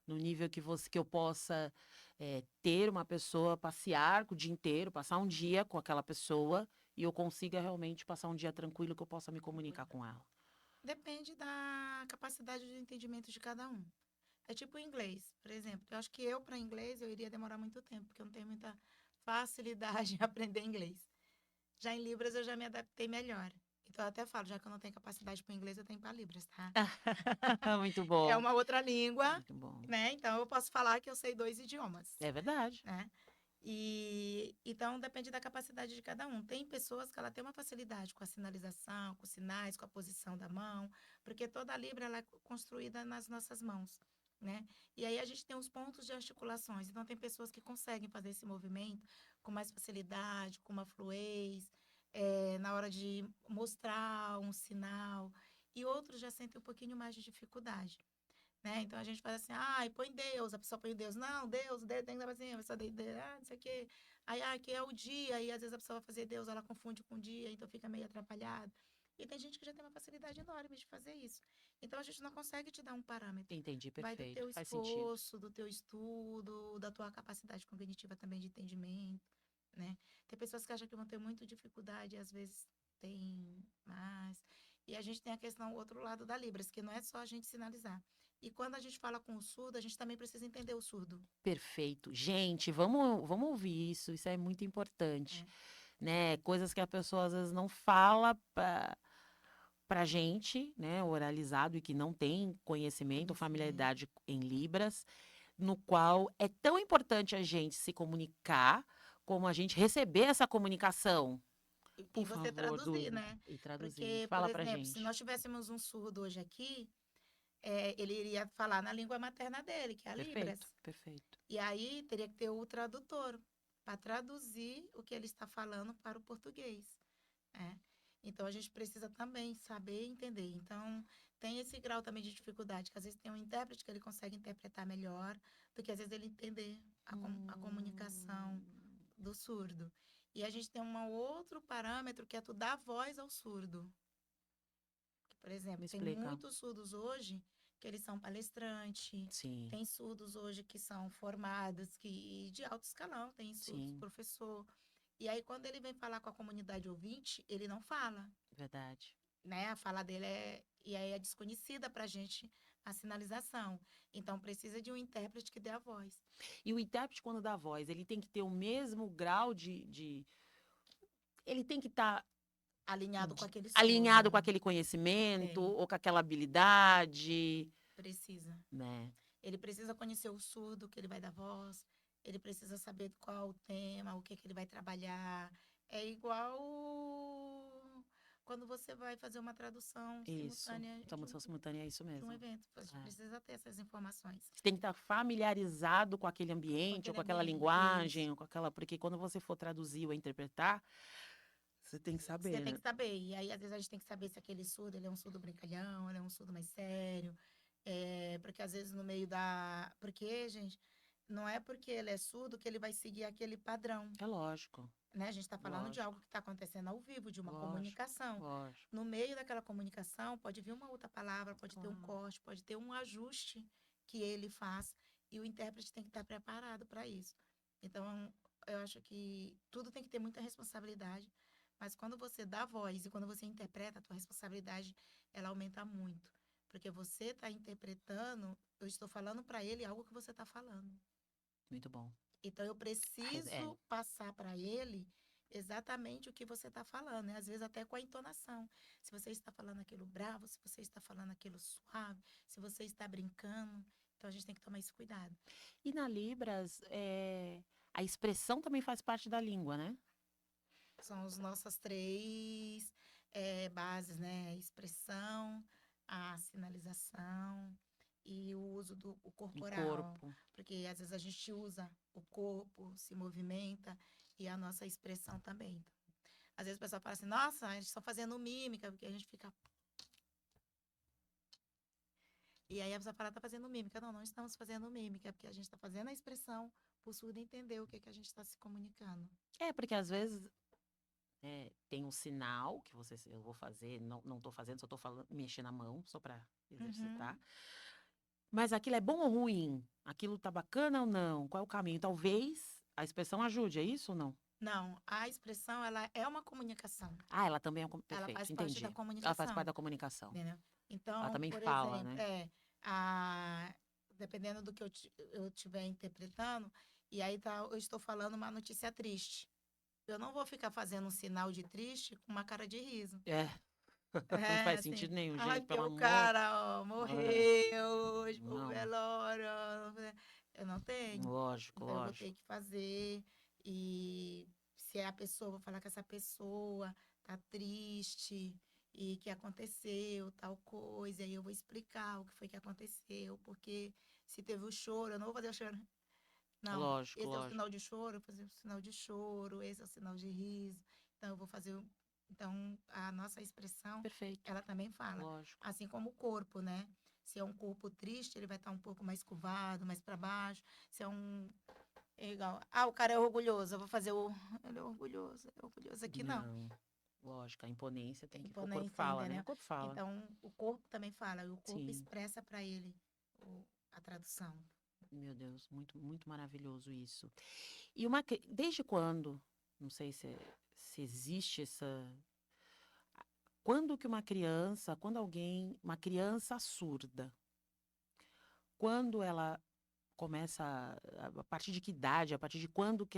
no nível que eu possa ter uma pessoa, passear o dia inteiro, passar um dia com aquela pessoa e eu consiga realmente passar um dia tranquilo que eu possa me comunicar com ela. Depende da capacidade de entendimento de cada um. É tipo o inglês, por exemplo. Eu acho que para inglês eu iria demorar muito tempo, porque eu não tenho muita facilidade em aprender inglês. Já em Libras eu já me adaptei melhor. Então eu até falo, já que eu não tenho capacidade para inglês, eu tenho para Libras, tá? Muito É bom, uma outra língua, muito bom. né? Então eu posso falar que eu sei 2 idiomas, É verdade. né? E então depende da capacidade de cada um. Tem pessoas que ela tem uma facilidade com a sinalização, com os sinais, com a posição da mão, porque toda a Libra ela é construída nas nossas mãos, né? E aí a gente tem os pontos de articulações. Então tem pessoas que conseguem fazer esse movimento com mais facilidade, com uma fluidez, na hora de mostrar um sinal, e outros já sentem um pouquinho mais de dificuldade. Né? Então a gente faz assim, ai, põe Deus, a pessoa põe o Deus, não, Deus, Deus tem que estar assim, a pessoa não sei o quê. Aí, que é o dia, e às vezes a pessoa vai fazer Deus, ela confunde com o dia, então fica meio atrapalhado. E tem gente que já tem uma facilidade enorme de fazer isso. Então a gente não consegue te dar um parâmetro. Entendi, Vai do perfeito. teu Faz sentido. esforço, do teu estudo, da tua capacidade cognitiva também de entendimento, né? Tem pessoas que acham que vão ter muita dificuldade, e às vezes tem mais. E a gente tem a questão, o outro lado da Libras, que não é só a gente sinalizar. E quando a gente fala com o surdo, a gente também precisa entender o surdo. Perfeito. Gente, vamos ouvir isso. Isso é muito importante, É. né? Coisas que a pessoa às vezes não fala pra gente, né? Oralizado e que não tem conhecimento, Conhecimento. familiaridade em Libras, no qual é tão importante a gente se comunicar como a gente receber essa comunicação. E Por você favor, traduzir, Duda, né? e traduzir. Porque, por Fala pra exemplo, se gente. nós tivéssemos um surdo hoje aqui, ele iria falar na língua materna dele, que é a Perfeito, Libras. perfeito. E aí teria que ter o tradutor para traduzir o que ele está falando para o português. É. Então a gente precisa também saber entender. Então tem esse grau também de dificuldade, que às vezes tem um intérprete que ele consegue interpretar melhor do que às vezes ele entender a comunicação Hum, do surdo. E a gente tem um outro parâmetro que é tu dar voz ao surdo. Por exemplo, me tem explica. muitos surdos hoje que eles são palestrantes, Sim, tem surdos hoje que são formados que de alto escalão, tem surdos sim, professor. E aí quando ele vem falar com a comunidade ouvinte, ele não fala, verdade. né? A fala dele e aí é desconhecida para a gente a sinalização. Então precisa de um intérprete que dê a voz, E o intérprete, quando dá voz, ele tem que ter o mesmo grau ele tem que estar alinhado com aquele alinhado com surdo. aquele conhecimento Tem, ou com aquela habilidade, precisa. né? Ele precisa conhecer o surdo que ele vai dar voz, ele precisa saber qual o tema, o que que ele vai trabalhar. É igual quando você vai fazer uma tradução Isso. simultânea Tradução simultânea é isso de um mesmo. evento. A gente É. precisa ter essas informações. Você tem que estar familiarizado com aquele Com ambiente ou aquele com aquela ambiente. Isso. linguagem, ou com aquela. Porque quando você for traduzir ou interpretar, você tem que Você saber, tem né? que saber. E aí, às vezes, a gente tem que saber se aquele surdo ele é um surdo brincalhão, ele é um surdo mais sério. Porque, às vezes, no meio da. Porque, gente, não é porque ele é surdo que ele vai seguir aquele padrão. É lógico, Né? A gente está falando de lógico, algo que está acontecendo ao vivo, de uma lógico, comunicação. lógico. No meio daquela comunicação, pode vir uma outra palavra, pode ter um Claro. corte, pode ter um ajuste que ele faz, e o intérprete tem que estar preparado para isso. Então, eu acho que tudo tem que ter muita responsabilidade, mas quando você dá voz e quando você interpreta, a tua responsabilidade, ela aumenta muito. Porque você está interpretando, eu estou falando para ele algo que você está falando. Muito bom. Então, eu É, preciso passar para ele exatamente o que você está falando, né? Às vezes até com a entonação. Se você está falando aquilo bravo, se você está falando aquilo suave, se você está brincando. Então, a gente tem que tomar esse cuidado. e na Libras, a expressão também faz parte da língua, né? São as nossas três bases, né? A expressão, a sinalização e o uso do o O corporal. corpo. Porque às vezes a gente usa o corpo, se movimenta e a nossa expressão também. Às vezes o pessoal fala assim, nossa, a gente só fazendo mímica, porque a gente fica. E aí a pessoa fala, tá fazendo mímica. Não, não estamos fazendo mímica, porque a gente está fazendo a expressão para o surdo entender o que, que a gente está se comunicando. É, porque às vezes tem um sinal que eu vou fazer, não tô fazendo, só tô falando, mexendo a mão, só para exercitar. Uhum. Mas aquilo é bom ou ruim? Aquilo tá bacana ou não? Qual é o caminho? Talvez a expressão ajude, é isso ou não? Não, a expressão, ela é uma comunicação. Ah, ela também é Ela faz perfeito, parte da entendi. Ela faz parte comunicação, da comunicação. entendeu? Ela Então, também por fala, exemplo, né? dependendo do que eu estiver interpretando, e aí tá, eu estou falando uma notícia triste. Eu não vou ficar fazendo um sinal de triste com uma cara de riso. É, não É, faz assim, sentido nenhum, ai, gente, porque pelo o amor. cara, ó, É, morreu hoje, pro não, velório. Eu não tenho. lógico, Então, eu vou ter lógico. que fazer. E se é a pessoa, vou falar que essa pessoa tá triste e que aconteceu tal coisa, e eu vou explicar o que foi que aconteceu, porque se teve o choro, eu não vou fazer o choro. Não, Lógico, esse é o lógico. sinal de choro, eu vou fazer o sinal de choro, esse é o sinal de riso. Então, eu vou fazer. Então, a nossa expressão, Perfeito, ela também fala. lógico. Assim como o corpo, né? Se é um corpo triste, ele vai estar um pouco mais curvado, mais para baixo. Se é um. É igual. Ah, o cara é orgulhoso, eu vou fazer o. Ele é orgulhoso, é orgulhoso. Aqui não. Não, lógico, a imponência tem que. O corpo Imponência, fala, né? O entendeu? corpo fala. Então, o corpo também fala, e o corpo Sim. expressa para ele a tradução. Meu Deus, muito, muito maravilhoso isso. E desde quando, não sei se existe essa. Quando que quando alguém, uma criança surda, quando ela começa, a partir de que idade, a partir de quando que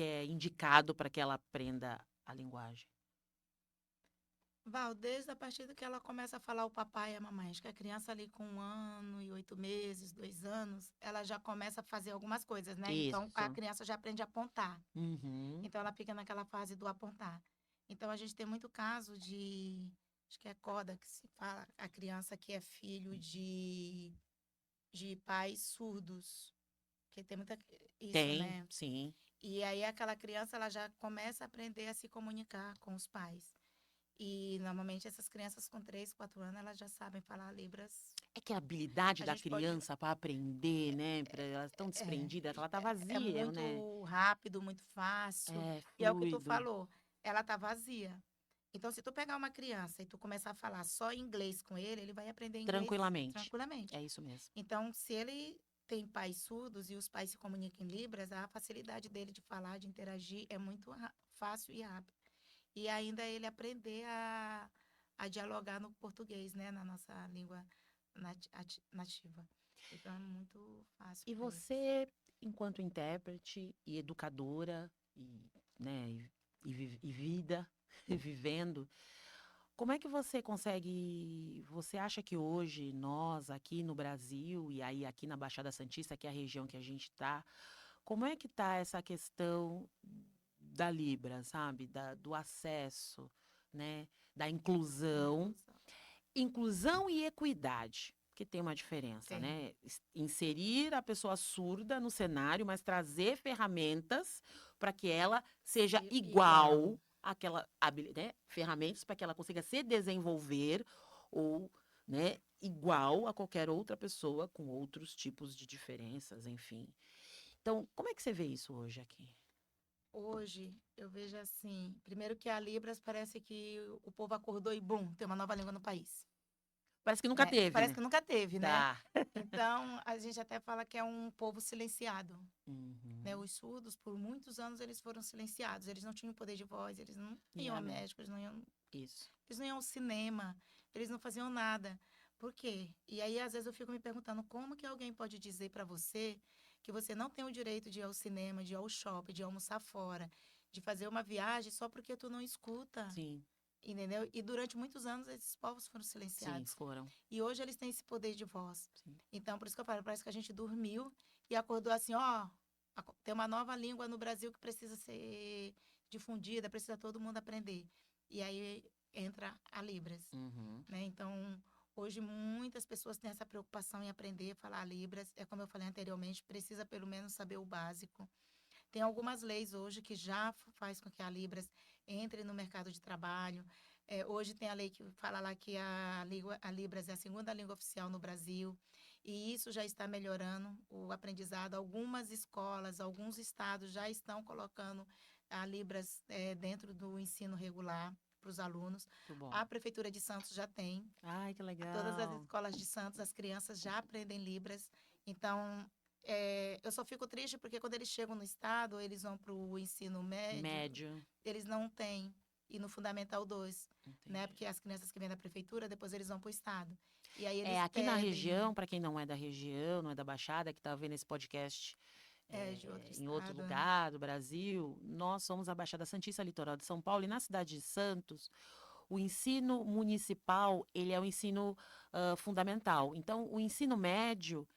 é indicado para que ela aprenda a linguagem? Val, desde a partir do que ela começa a falar o papai e a mamãe, acho que a criança ali com 1 ano e 8 meses, 2 anos, ela já começa a fazer algumas coisas, né? Então, a Isso. criança já aprende a apontar. Uhum. Então, ela fica naquela fase do apontar. Então, a gente tem muito caso de, acho que é coda que se fala, a criança que é filho de pais surdos, que tem muita isso, Tem, né? sim. E aí, aquela criança, ela já começa a aprender a se comunicar com os pais. E normalmente essas crianças com 3, 4 anos, elas já sabem falar Libras. É que a habilidade A da gente pode. criança para aprender, né? Ela é tão É, desprendida que ela tá é vazia, né? muito rápido, muito fácil. É E é o que tu fluido, falou, ela tá vazia. Então, se tu pegar uma criança e tu começar a falar só inglês com ele vai aprender inglês tranquilamente. tranquilamente. É isso mesmo. Então, se ele tem pais surdos e os pais se comunicam em Libras, a facilidade dele de falar, de interagir é muito fácil e rápido. E ainda ele aprender a dialogar no português, né? Na nossa língua nativa. Então é muito fácil E para ele. você, enquanto intérprete e educadora, né, e vida, e vivendo, como é que você consegue? Você acha que hoje nós, aqui no Brasil, e aí aqui na Baixada Santista, que é a região que a gente está, como é que está essa questão da Libra, sabe? Do acesso, né? Da inclusão. Inclusão. Inclusão e equidade, porque tem uma diferença, Tem. né? Inserir a pessoa surda no cenário, mas trazer ferramentas para que ela seja Igual. igual àquela habilidade, né? Ferramentas para que ela consiga se desenvolver ou, né, igual a qualquer outra pessoa com outros tipos de diferenças, enfim. Então, como é que você vê isso hoje aqui? Hoje eu vejo assim, primeiro que a Libras parece que o povo acordou e bum, tem uma nova língua no país, Parece que nunca né? teve, Parece né? que nunca teve, né? Tá. Então a gente até fala que é um povo silenciado, né? Uhum. Os surdos por muitos anos eles foram silenciados, eles não tinham poder de voz, eles não E iam a amém. médico, Isso. eles não iam ao cinema, eles não faziam nada. Por quê? E aí, às vezes, eu fico me perguntando como que alguém pode dizer para você que você não tem o direito de ir ao cinema, de ir ao shopping, de almoçar fora, de fazer uma viagem só porque tu não escuta, Sim, entendeu? E durante muitos anos esses povos foram sim, silenciados. foram. E hoje eles têm esse poder de voz. Sim. Então, por isso que eu falo, parece que a gente dormiu e acordou assim, ó, tem uma nova língua no Brasil que precisa ser difundida, precisa todo mundo aprender. E aí entra a Libras, Uhum. né? Então, hoje muitas pessoas têm essa preocupação em aprender a falar Libras. É como eu falei anteriormente, precisa pelo menos saber o básico. Tem algumas leis hoje que já faz com que a Libras entre no mercado de trabalho. Hoje tem a lei que fala lá que a Libras é a segunda língua oficial no Brasil, e isso já está melhorando o aprendizado. Algumas escolas, alguns estados já estão colocando a Libras dentro do ensino regular para os alunos. Muito bom. A Prefeitura de Santos já tem. Ai, que Todas as legal. escolas de Santos, as crianças já aprendem Libras. Então, eu só fico triste porque quando eles chegam no estado, eles vão para o ensino médio, Médio. eles não têm. E no Fundamental 2, né? Entendi. Porque as crianças que vêm da prefeitura, depois eles vão para o estado. E aí É, eles aqui na perdem região, para quem não é da região, não é da Baixada, que está vendo esse podcast de outro em outro estado. Né? lugar do Brasil, nós somos a Baixada Santista, litoral de São Paulo, e na cidade de Santos, o ensino municipal, ele é o ensino fundamental. Então, o ensino médio,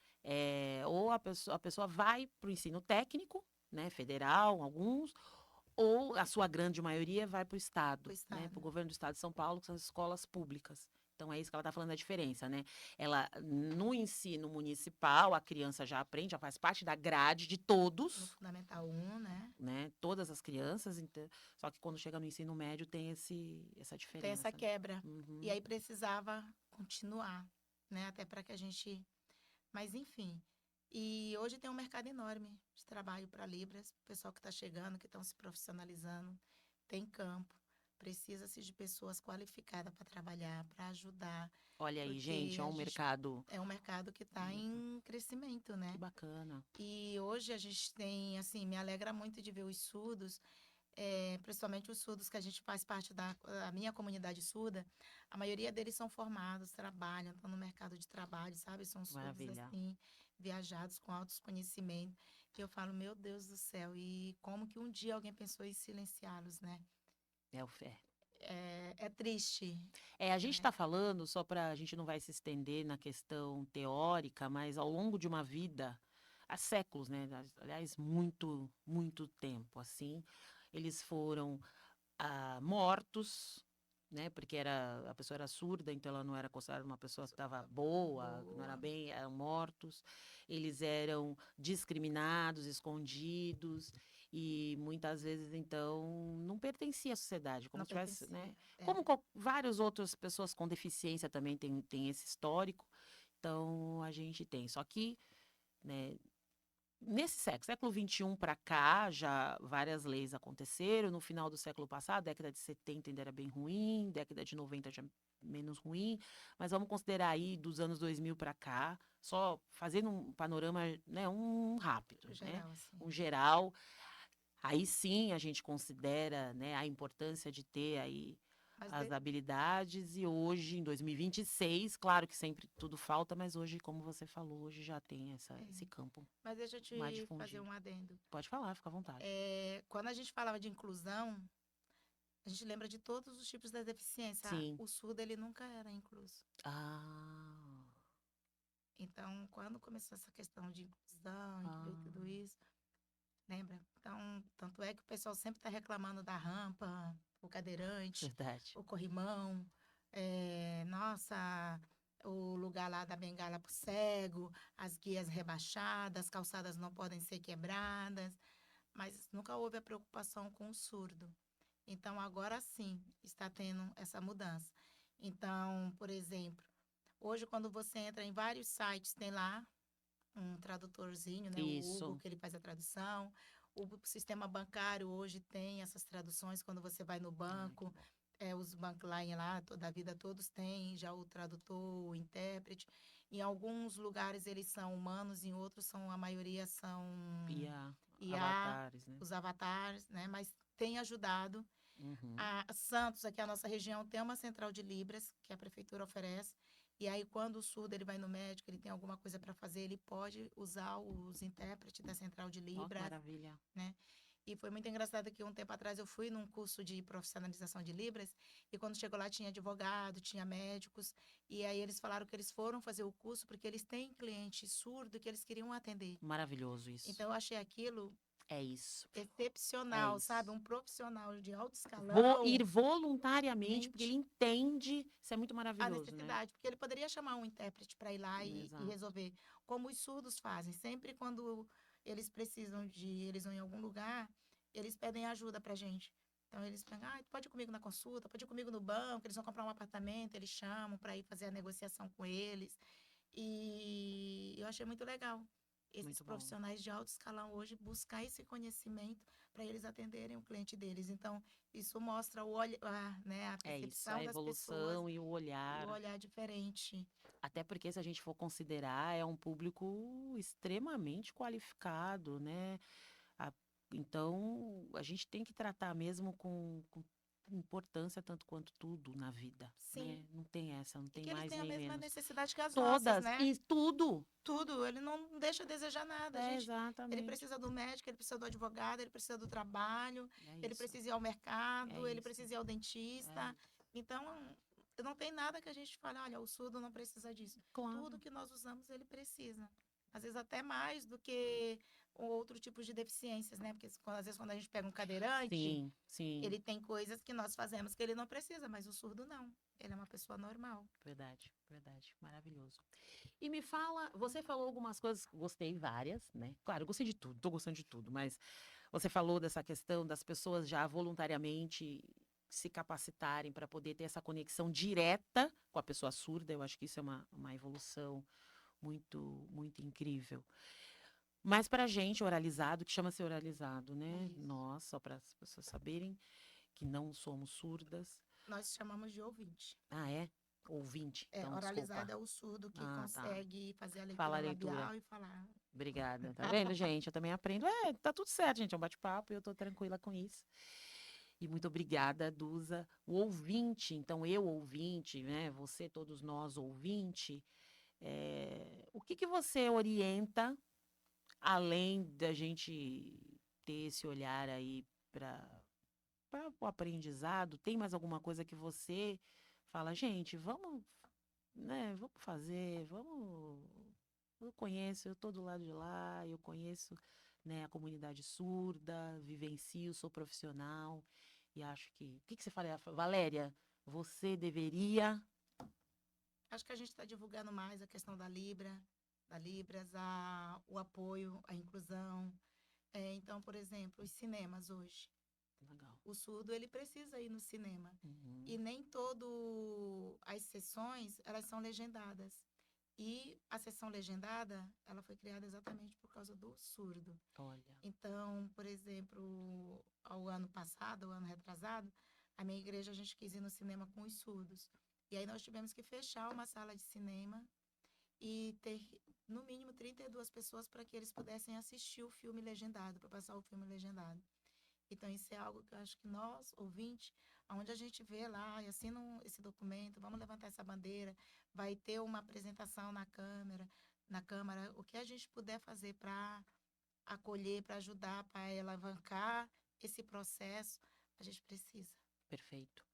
ou a pessoa vai para o ensino técnico, né, federal, alguns, ou a sua grande maioria vai para o pro Estado, né, para estado. o governo do Estado de São Paulo, que são as escolas públicas. Então, é isso que ela está falando da diferença, né? Ela, no ensino municipal, a criança já aprende, já faz parte da grade de No todos, Fundamental 1, né? né? Todas as crianças, só que quando chega no ensino médio tem essa Tem essa diferença, né? quebra. E Uhum. aí precisava continuar, né? Até para que a gente. Mas, enfim. E hoje tem um mercado enorme de trabalho para Libras, o pessoal que está chegando, que estão se profissionalizando, tem campo. Precisa-se de pessoas qualificadas para trabalhar, para ajudar, Olha aí, gente, porque é a um gente mercado. é um mercado que está Mercado. em crescimento, Que né? bacana. E hoje a gente tem, assim, me alegra muito de ver os surdos, principalmente os surdos que a gente faz parte da a minha comunidade surda, a maioria deles são formados, trabalham, estão no mercado de trabalho, sabe? São surdos, Maravilha. assim, viajados com altos conhecimentos. E eu falo, meu Deus do céu, e como que um dia alguém pensou em silenciá-los, né? É o fé. É triste, É, a gente né? está falando, só para a gente não vai se estender na questão teórica, mas ao longo de uma vida, há séculos, né? Aliás, muito, muito tempo, assim, eles foram mortos, né? Porque a pessoa era surda, então ela não era considerada uma pessoa que estava boa, não era Boa. bem, eram mortos. Eles eram discriminados, escondidos e muitas vezes então não pertencia à sociedade, como Não se tivesse, né? pertencia. É. Como várias outras pessoas com deficiência também têm esse histórico. Então a gente tem, só que, né, nesse século XXI para cá, já várias leis aconteceram. No final do século passado, década de 70 ainda era bem ruim, década de 90 já menos ruim, mas vamos considerar aí dos anos 2000 para cá, só fazendo um panorama, né, um rápido, né, Geral, assim. um geral. Aí sim a gente considera, né, a importância de ter aí Mas, as habilidades e hoje, em 2026, claro que sempre tudo falta, mas hoje, como você falou, hoje já tem é, esse campo mas deixa eu mais te fazer difundido. um adendo. Pode falar, fica à vontade. Quando a gente falava de inclusão, a gente lembra de todos os tipos da deficiência. Sim. O surdo, ele nunca era incluso. Ah, Então, quando começou essa questão de inclusão, incluir tudo ah, isso, lembra? Então, tanto é que o pessoal sempre está reclamando da rampa, o cadeirante, verdade. o corrimão, nossa, o lugar lá da bengala para o cego, as guias rebaixadas, as calçadas não podem ser quebradas, mas nunca houve a preocupação com o surdo. Então, agora sim, está tendo essa mudança. Então, por exemplo, hoje, quando você entra em vários sites, tem lá um tradutorzinho, né? O Hugo, Isso. que ele faz a tradução. O sistema bancário hoje tem essas traduções quando você vai no Ai, que banco. bom. Os bankline lá, toda a vida, todos têm já o tradutor, o intérprete. Em alguns lugares eles são humanos, em outros a maioria são E IA, avatares, né? os avatares, né? Mas tem ajudado. Uhum. A Santos, aqui a nossa região, tem uma central de Libras que a prefeitura oferece. E aí, quando o surdo ele vai no médico, ele tem alguma coisa para fazer, ele pode usar os intérpretes da central de Ó, que Libras, maravilha. né? E foi muito engraçado que um tempo atrás eu fui num curso de profissionalização de Libras e quando chegou lá tinha advogado, tinha médicos e aí eles falaram que eles foram fazer o curso porque eles têm cliente surdo que eles queriam atender. Maravilhoso isso. Então eu achei aquilo É isso. É excepcional, sabe? isso. Um profissional de alto Vou ir escalão, voluntariamente, porque ele mente entende. Isso é muito a maravilhoso, né? necessidade, porque ele poderia chamar um intérprete para ir lá e Exato. resolver, como os surdos fazem. Sempre quando eles precisam eles vão em algum lugar, eles pedem ajuda para gente. Então eles pegam, pode ir comigo na consulta, pode ir comigo no banco, eles vão comprar um apartamento, eles chamam para ir fazer a negociação com eles. E eu achei muito legal esses Muito bom. profissionais de alto escalão hoje buscar esse conhecimento para eles atenderem o cliente deles. Então, isso mostra né, a É isso, a percepção das pessoas evolução e o e o olhar. olhar diferente. Até porque, se a gente for considerar, é um público extremamente qualificado, né? A- Então, a gente tem que tratar mesmo com importância tanto quanto tudo na vida, Sim. né? Não tem essa, não E tem que eles mais têm a nem mesma menos. necessidade que as nossas, Todas, né? e tudo. Tudo, ele não deixa a desejar nada. É, Ele exatamente. precisa do médico, ele precisa do advogado, ele precisa do trabalho, É ele isso, precisa ir ao é mercado, ele isso, precisa ir ao é dentista. isso. Então, não tem nada que a gente fale, olha, o surdo não precisa disso. Tudo Claro. que nós usamos, ele precisa. Às vezes até mais do que outro tipo de deficiências, né? Porque às vezes quando a gente pega um cadeirante, Sim, sim. ele tem coisas que nós fazemos que ele não precisa, mas o surdo não. Ele é uma pessoa normal. Verdade, verdade. Maravilhoso. E me fala, você falou algumas coisas, gostei várias, né? Claro, eu gostei de tudo, tô gostando de tudo, mas você falou dessa questão das pessoas já voluntariamente se capacitarem para poder ter essa conexão direta com a pessoa surda. Eu acho que isso é uma evolução muito, muito incrível. Mas para a gente, oralizado, que chama-se oralizado, né? Isso. Nós, só para as pessoas saberem que não somos surdas. Nós chamamos de ouvinte. Ah, é? Ouvinte, então, Oralizado desculpa. é o surdo que Ah, tá. consegue fazer a Fala leitura a leitura. labial e falar. Obrigada. Tá vendo, gente? Eu também aprendo. Tá tudo certo, gente. É um bate-papo e eu tô tranquila com isso. E muito obrigada, Duza. O ouvinte, então eu ouvinte, né? Você, todos nós ouvinte, o que que você orienta, além da gente ter esse olhar aí para o aprendizado? Tem mais alguma coisa que você fala, gente, vamos, né? Vamos fazer, vamos. Eu conheço, eu tô do lado de lá, eu conheço, né, a comunidade surda, vivencio, sou profissional e acho que. O que que você fala, Valéria? Você deveria. Acho que a gente está divulgando mais a questão da Libras, o apoio, a inclusão. Então, por exemplo, os cinemas hoje. Legal. O surdo, ele precisa ir no cinema. E Uhum. nem todo as sessões, elas são legendadas. E a sessão legendada, ela foi criada exatamente por causa do surdo. Olha. Então, por exemplo, ao ano passado, ao ano retrasado, a minha igreja, a gente quis ir no cinema com os surdos. E aí nós tivemos que fechar uma sala de cinema e ter, no mínimo, 32 pessoas para que eles pudessem assistir o filme legendado, para passar o filme legendado. Então, isso é algo que eu acho que nós, ouvintes, onde a gente vê lá e assina esse documento, vamos levantar essa bandeira, vai ter uma apresentação na Câmara, o que a gente puder fazer para acolher, para ajudar, para alavancar esse processo, a gente precisa. Perfeito.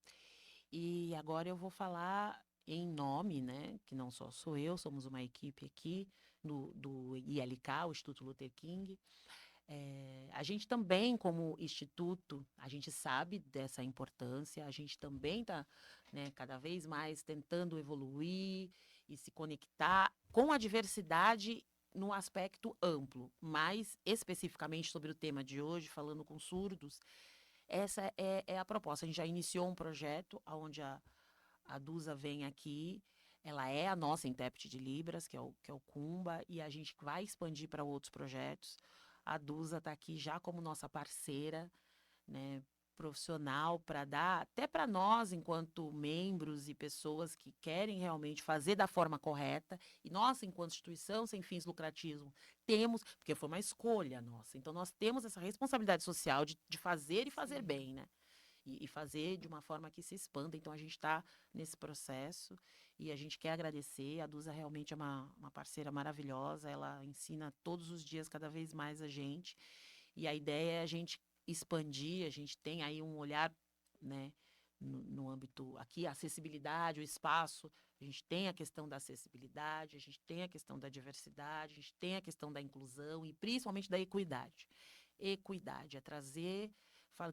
E agora eu vou falar em nome, né, que não só sou eu, somos uma equipe aqui do ILK, o Instituto Luther King. A gente também, como instituto, a gente sabe dessa importância, a gente também está, né, cada vez mais tentando evoluir e se conectar com a diversidade no aspecto amplo, mais especificamente sobre o tema de hoje, falando com surdos, essa é a proposta. A gente já iniciou um projeto onde a Duza vem aqui, ela é a nossa intérprete de Libras, que é o Kumba, e a gente vai expandir para outros projetos. A Duza está aqui já como nossa parceira, né, profissional, para dar, até para nós, enquanto membros e pessoas que querem realmente fazer da forma correta, e nós, enquanto instituição sem fins lucrativos, temos, porque foi uma escolha nossa, então nós temos essa responsabilidade social de fazer e fazer Sim. bem, né? E fazer de uma forma que se expanda. Então, a gente está nesse processo e a gente quer agradecer. A Duza realmente é uma parceira maravilhosa, ela ensina todos os dias, cada vez mais a gente. E a ideia é a gente expandir, a gente tem aí um olhar, né, no âmbito aqui, a acessibilidade, o espaço, a gente tem a questão da acessibilidade, a gente tem a questão da diversidade, a gente tem a questão da inclusão e principalmente da equidade. Equidade é trazer,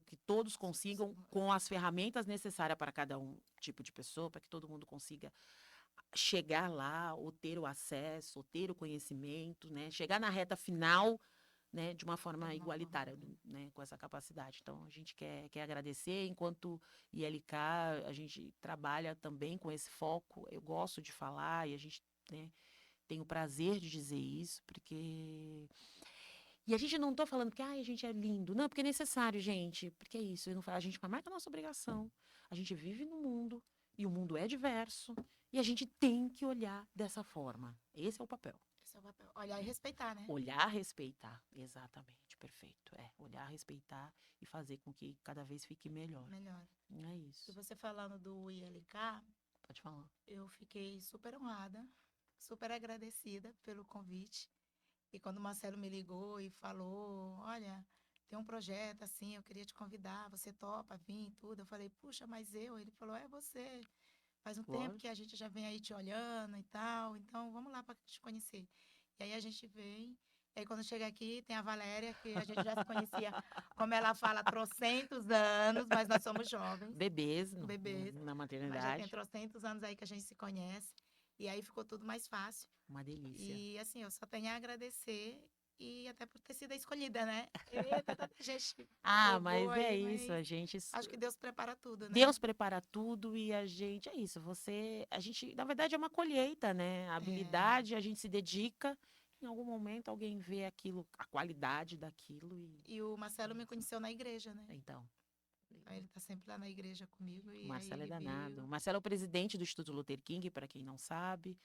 que todos consigam, com as ferramentas necessárias para cada um tipo de pessoa, para que todo mundo consiga chegar lá, ou ter o acesso, ou ter o conhecimento, né? Chegar na reta final, né, de uma É forma de uma forma. igualitária, né, com essa capacidade. Então, a gente quer agradecer. Enquanto ILK, a gente trabalha também com esse foco. Eu gosto de falar e a gente, né, tem o prazer de dizer isso, porque. E a gente não está falando porque a gente é lindo. Não, porque é necessário, gente. Porque é isso. Eu não falo, a gente faz mais que a nossa obrigação. A gente vive no mundo e o mundo é diverso. E a gente tem que olhar dessa forma. Esse é o papel. Esse é o papel. Olhar e respeitar, né? Olhar, respeitar. Exatamente, perfeito. Olhar, respeitar e fazer com que cada vez fique melhor. Melhor. É E isso. você falando do ILK, Pode falar. eu fiquei super honrada, super agradecida pelo convite. E quando o Marcelo me ligou e falou, olha, tem um projeto assim, eu queria te convidar, você topa vir e tudo. Eu falei, puxa, mas eu? Ele falou, é você. Faz um tempo que a Lógico. gente já vem aí te olhando e tal, então vamos lá para te conhecer. E aí a gente vem E aí, quando chega aqui, tem a Valéria, que a gente já se conhecia, como ela fala, há trocentos anos, mas nós somos jovens, Bebês bebês. na Mas já tem maternidade. trocentos anos aí que a gente se conhece. E aí ficou tudo mais fácil. Uma delícia. E assim, eu só tenho a agradecer e até por ter sido a escolhida, né? Eita, tanta gente Ah, boa mas é aí, isso, mas a gente. acho que Deus prepara tudo, né? Deus prepara tudo e a gente. É isso, a gente, na verdade, é uma colheita, né? A É. habilidade, a gente se dedica. Em algum momento alguém vê aquilo, a qualidade daquilo e. E o Marcelo É me isso. conheceu na igreja, né? Então. Então ele tá sempre lá na igreja comigo O e aí Marcelo é ele danado. veio, O Marcelo é o presidente do Instituto Luther King, para quem não sabe,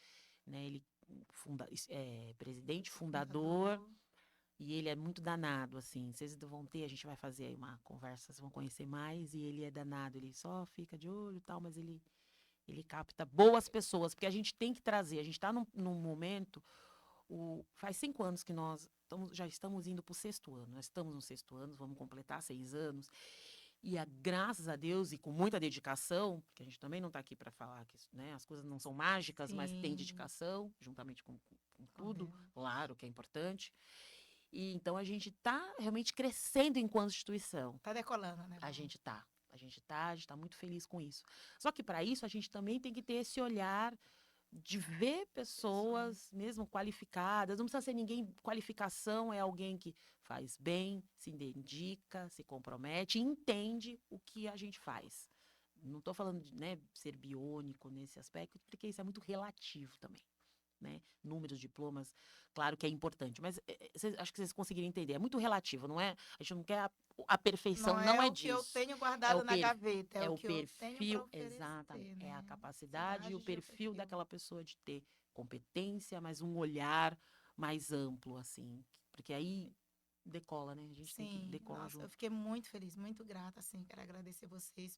né? Ele é presidente, fundador, fundador. e ele é muito danado, assim. Vocês vão ter, a gente vai fazer aí uma conversa, vocês vão conhecer mais, e ele é danado, ele só fica de olho e tal, mas ele capta boas pessoas, porque a gente tem que trazer, a gente está num momento, faz 5 anos que nós já estamos indo para o 6º ano, nós estamos no 6º ano, vamos completar 6 anos, e graças a Deus, e com muita dedicação, porque a gente também não está aqui para falar que né, as coisas não são mágicas, mas tem Sim, dedicação, juntamente com com tudo, Deus. claro que é importante. E então a gente está realmente crescendo enquanto instituição. Tá decolando, né, A bom? gente está. A gente está muito feliz com isso. Só que para isso a gente também tem que ter esse olhar de ver Pessoas. pessoas mesmo qualificadas. Não precisa ser ninguém. Qualificação é alguém que faz bem, se dedica, se compromete, entende o que a gente faz. Não estou falando de né, ser biônico nesse aspecto, porque isso é muito relativo também. Né? Números, diplomas, claro que é importante, mas acho que vocês conseguiram entender. É muito relativo, não é? A gente não quer a perfeição, Não não é é o que eu disso. tenho É o, guardado na per, gaveta, é é o o que eu tenho para perfil, exatamente. oferecer, É a né? capacidade e o Capacidade de perfil perfil. daquela pessoa de ter competência, mas um olhar mais amplo, assim. Porque aí decola, né? A gente tem que Sim, decola nossa, eu junto. fiquei muito feliz, muito grata, assim, quero agradecer vocês.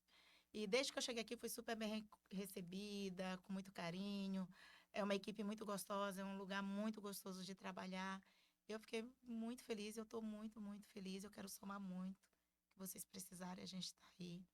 E desde que eu cheguei aqui, fui super bem recebida, com muito carinho. É uma equipe muito gostosa, é um lugar muito gostoso de trabalhar. Eu fiquei muito feliz, eu estou muito, muito feliz. Eu quero somar muito. Que vocês precisarem, a gente está aí.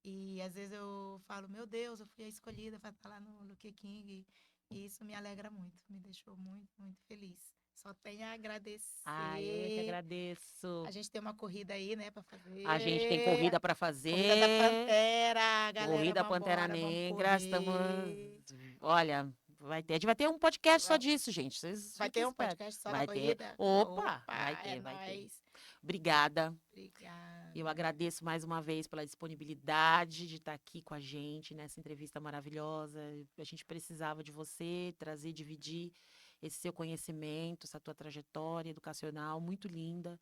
E às vezes eu falo, meu Deus, eu fui a escolhida para estar lá no Luke King. E isso me alegra muito, me deixou muito, muito feliz. Só tenho a Ah, eu é que agradecer. A agradeço. gente tem uma corrida aí, né, para A gente tem fazer. corrida para Corrida da fazer. Pantera. Galera, Corrida vamos Pantera embora, vamos Negra, estamos. correr. Olha, a gente vai ter um podcast só Va- disso, gente. Vocês Vai fiquem ter um espertos. podcast só da Vai ter. corrida? Opa, vai Opa, é ter, vai ter. nóis. Obrigada. Eu Obrigada. agradeço mais uma vez pela disponibilidade de estar aqui com a gente nessa entrevista maravilhosa. A gente precisava de você trazer, dividir esse seu conhecimento, essa tua trajetória educacional muito linda.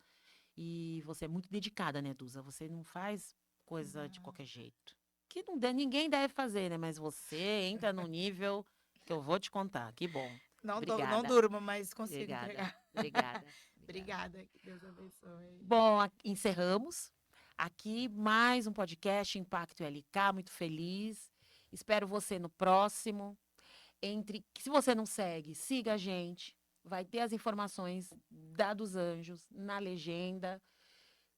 E você é muito dedicada, né, Duza? Você não faz coisa de Não, qualquer jeito. Que não ninguém deve fazer, né? Mas você entra no nível que eu vou te contar. Que bom. não Obrigada. durmo, mas consigo Obrigada. entregar. Obrigada. Obrigada. Obrigada, que Deus abençoe. Bom, encerramos aqui mais um podcast Impacto LK, muito feliz. Espero você no próximo. Se você não segue, siga a gente. Vai ter as informações da dos Anjos na legenda.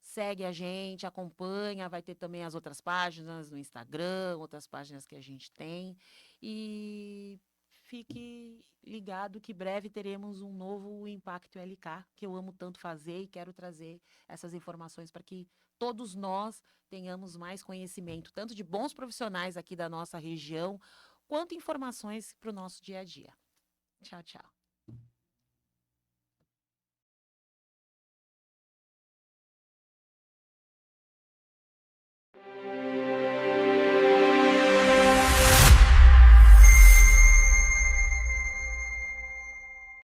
Segue a gente, acompanha, vai ter também as outras páginas no Instagram, outras páginas que a gente tem. E fique ligado que breve teremos um novo Impacto LK, que eu amo tanto fazer e quero trazer essas informações para que todos nós tenhamos mais conhecimento, tanto de bons profissionais aqui da nossa região, quanto informações para o nosso dia a dia. Tchau, tchau.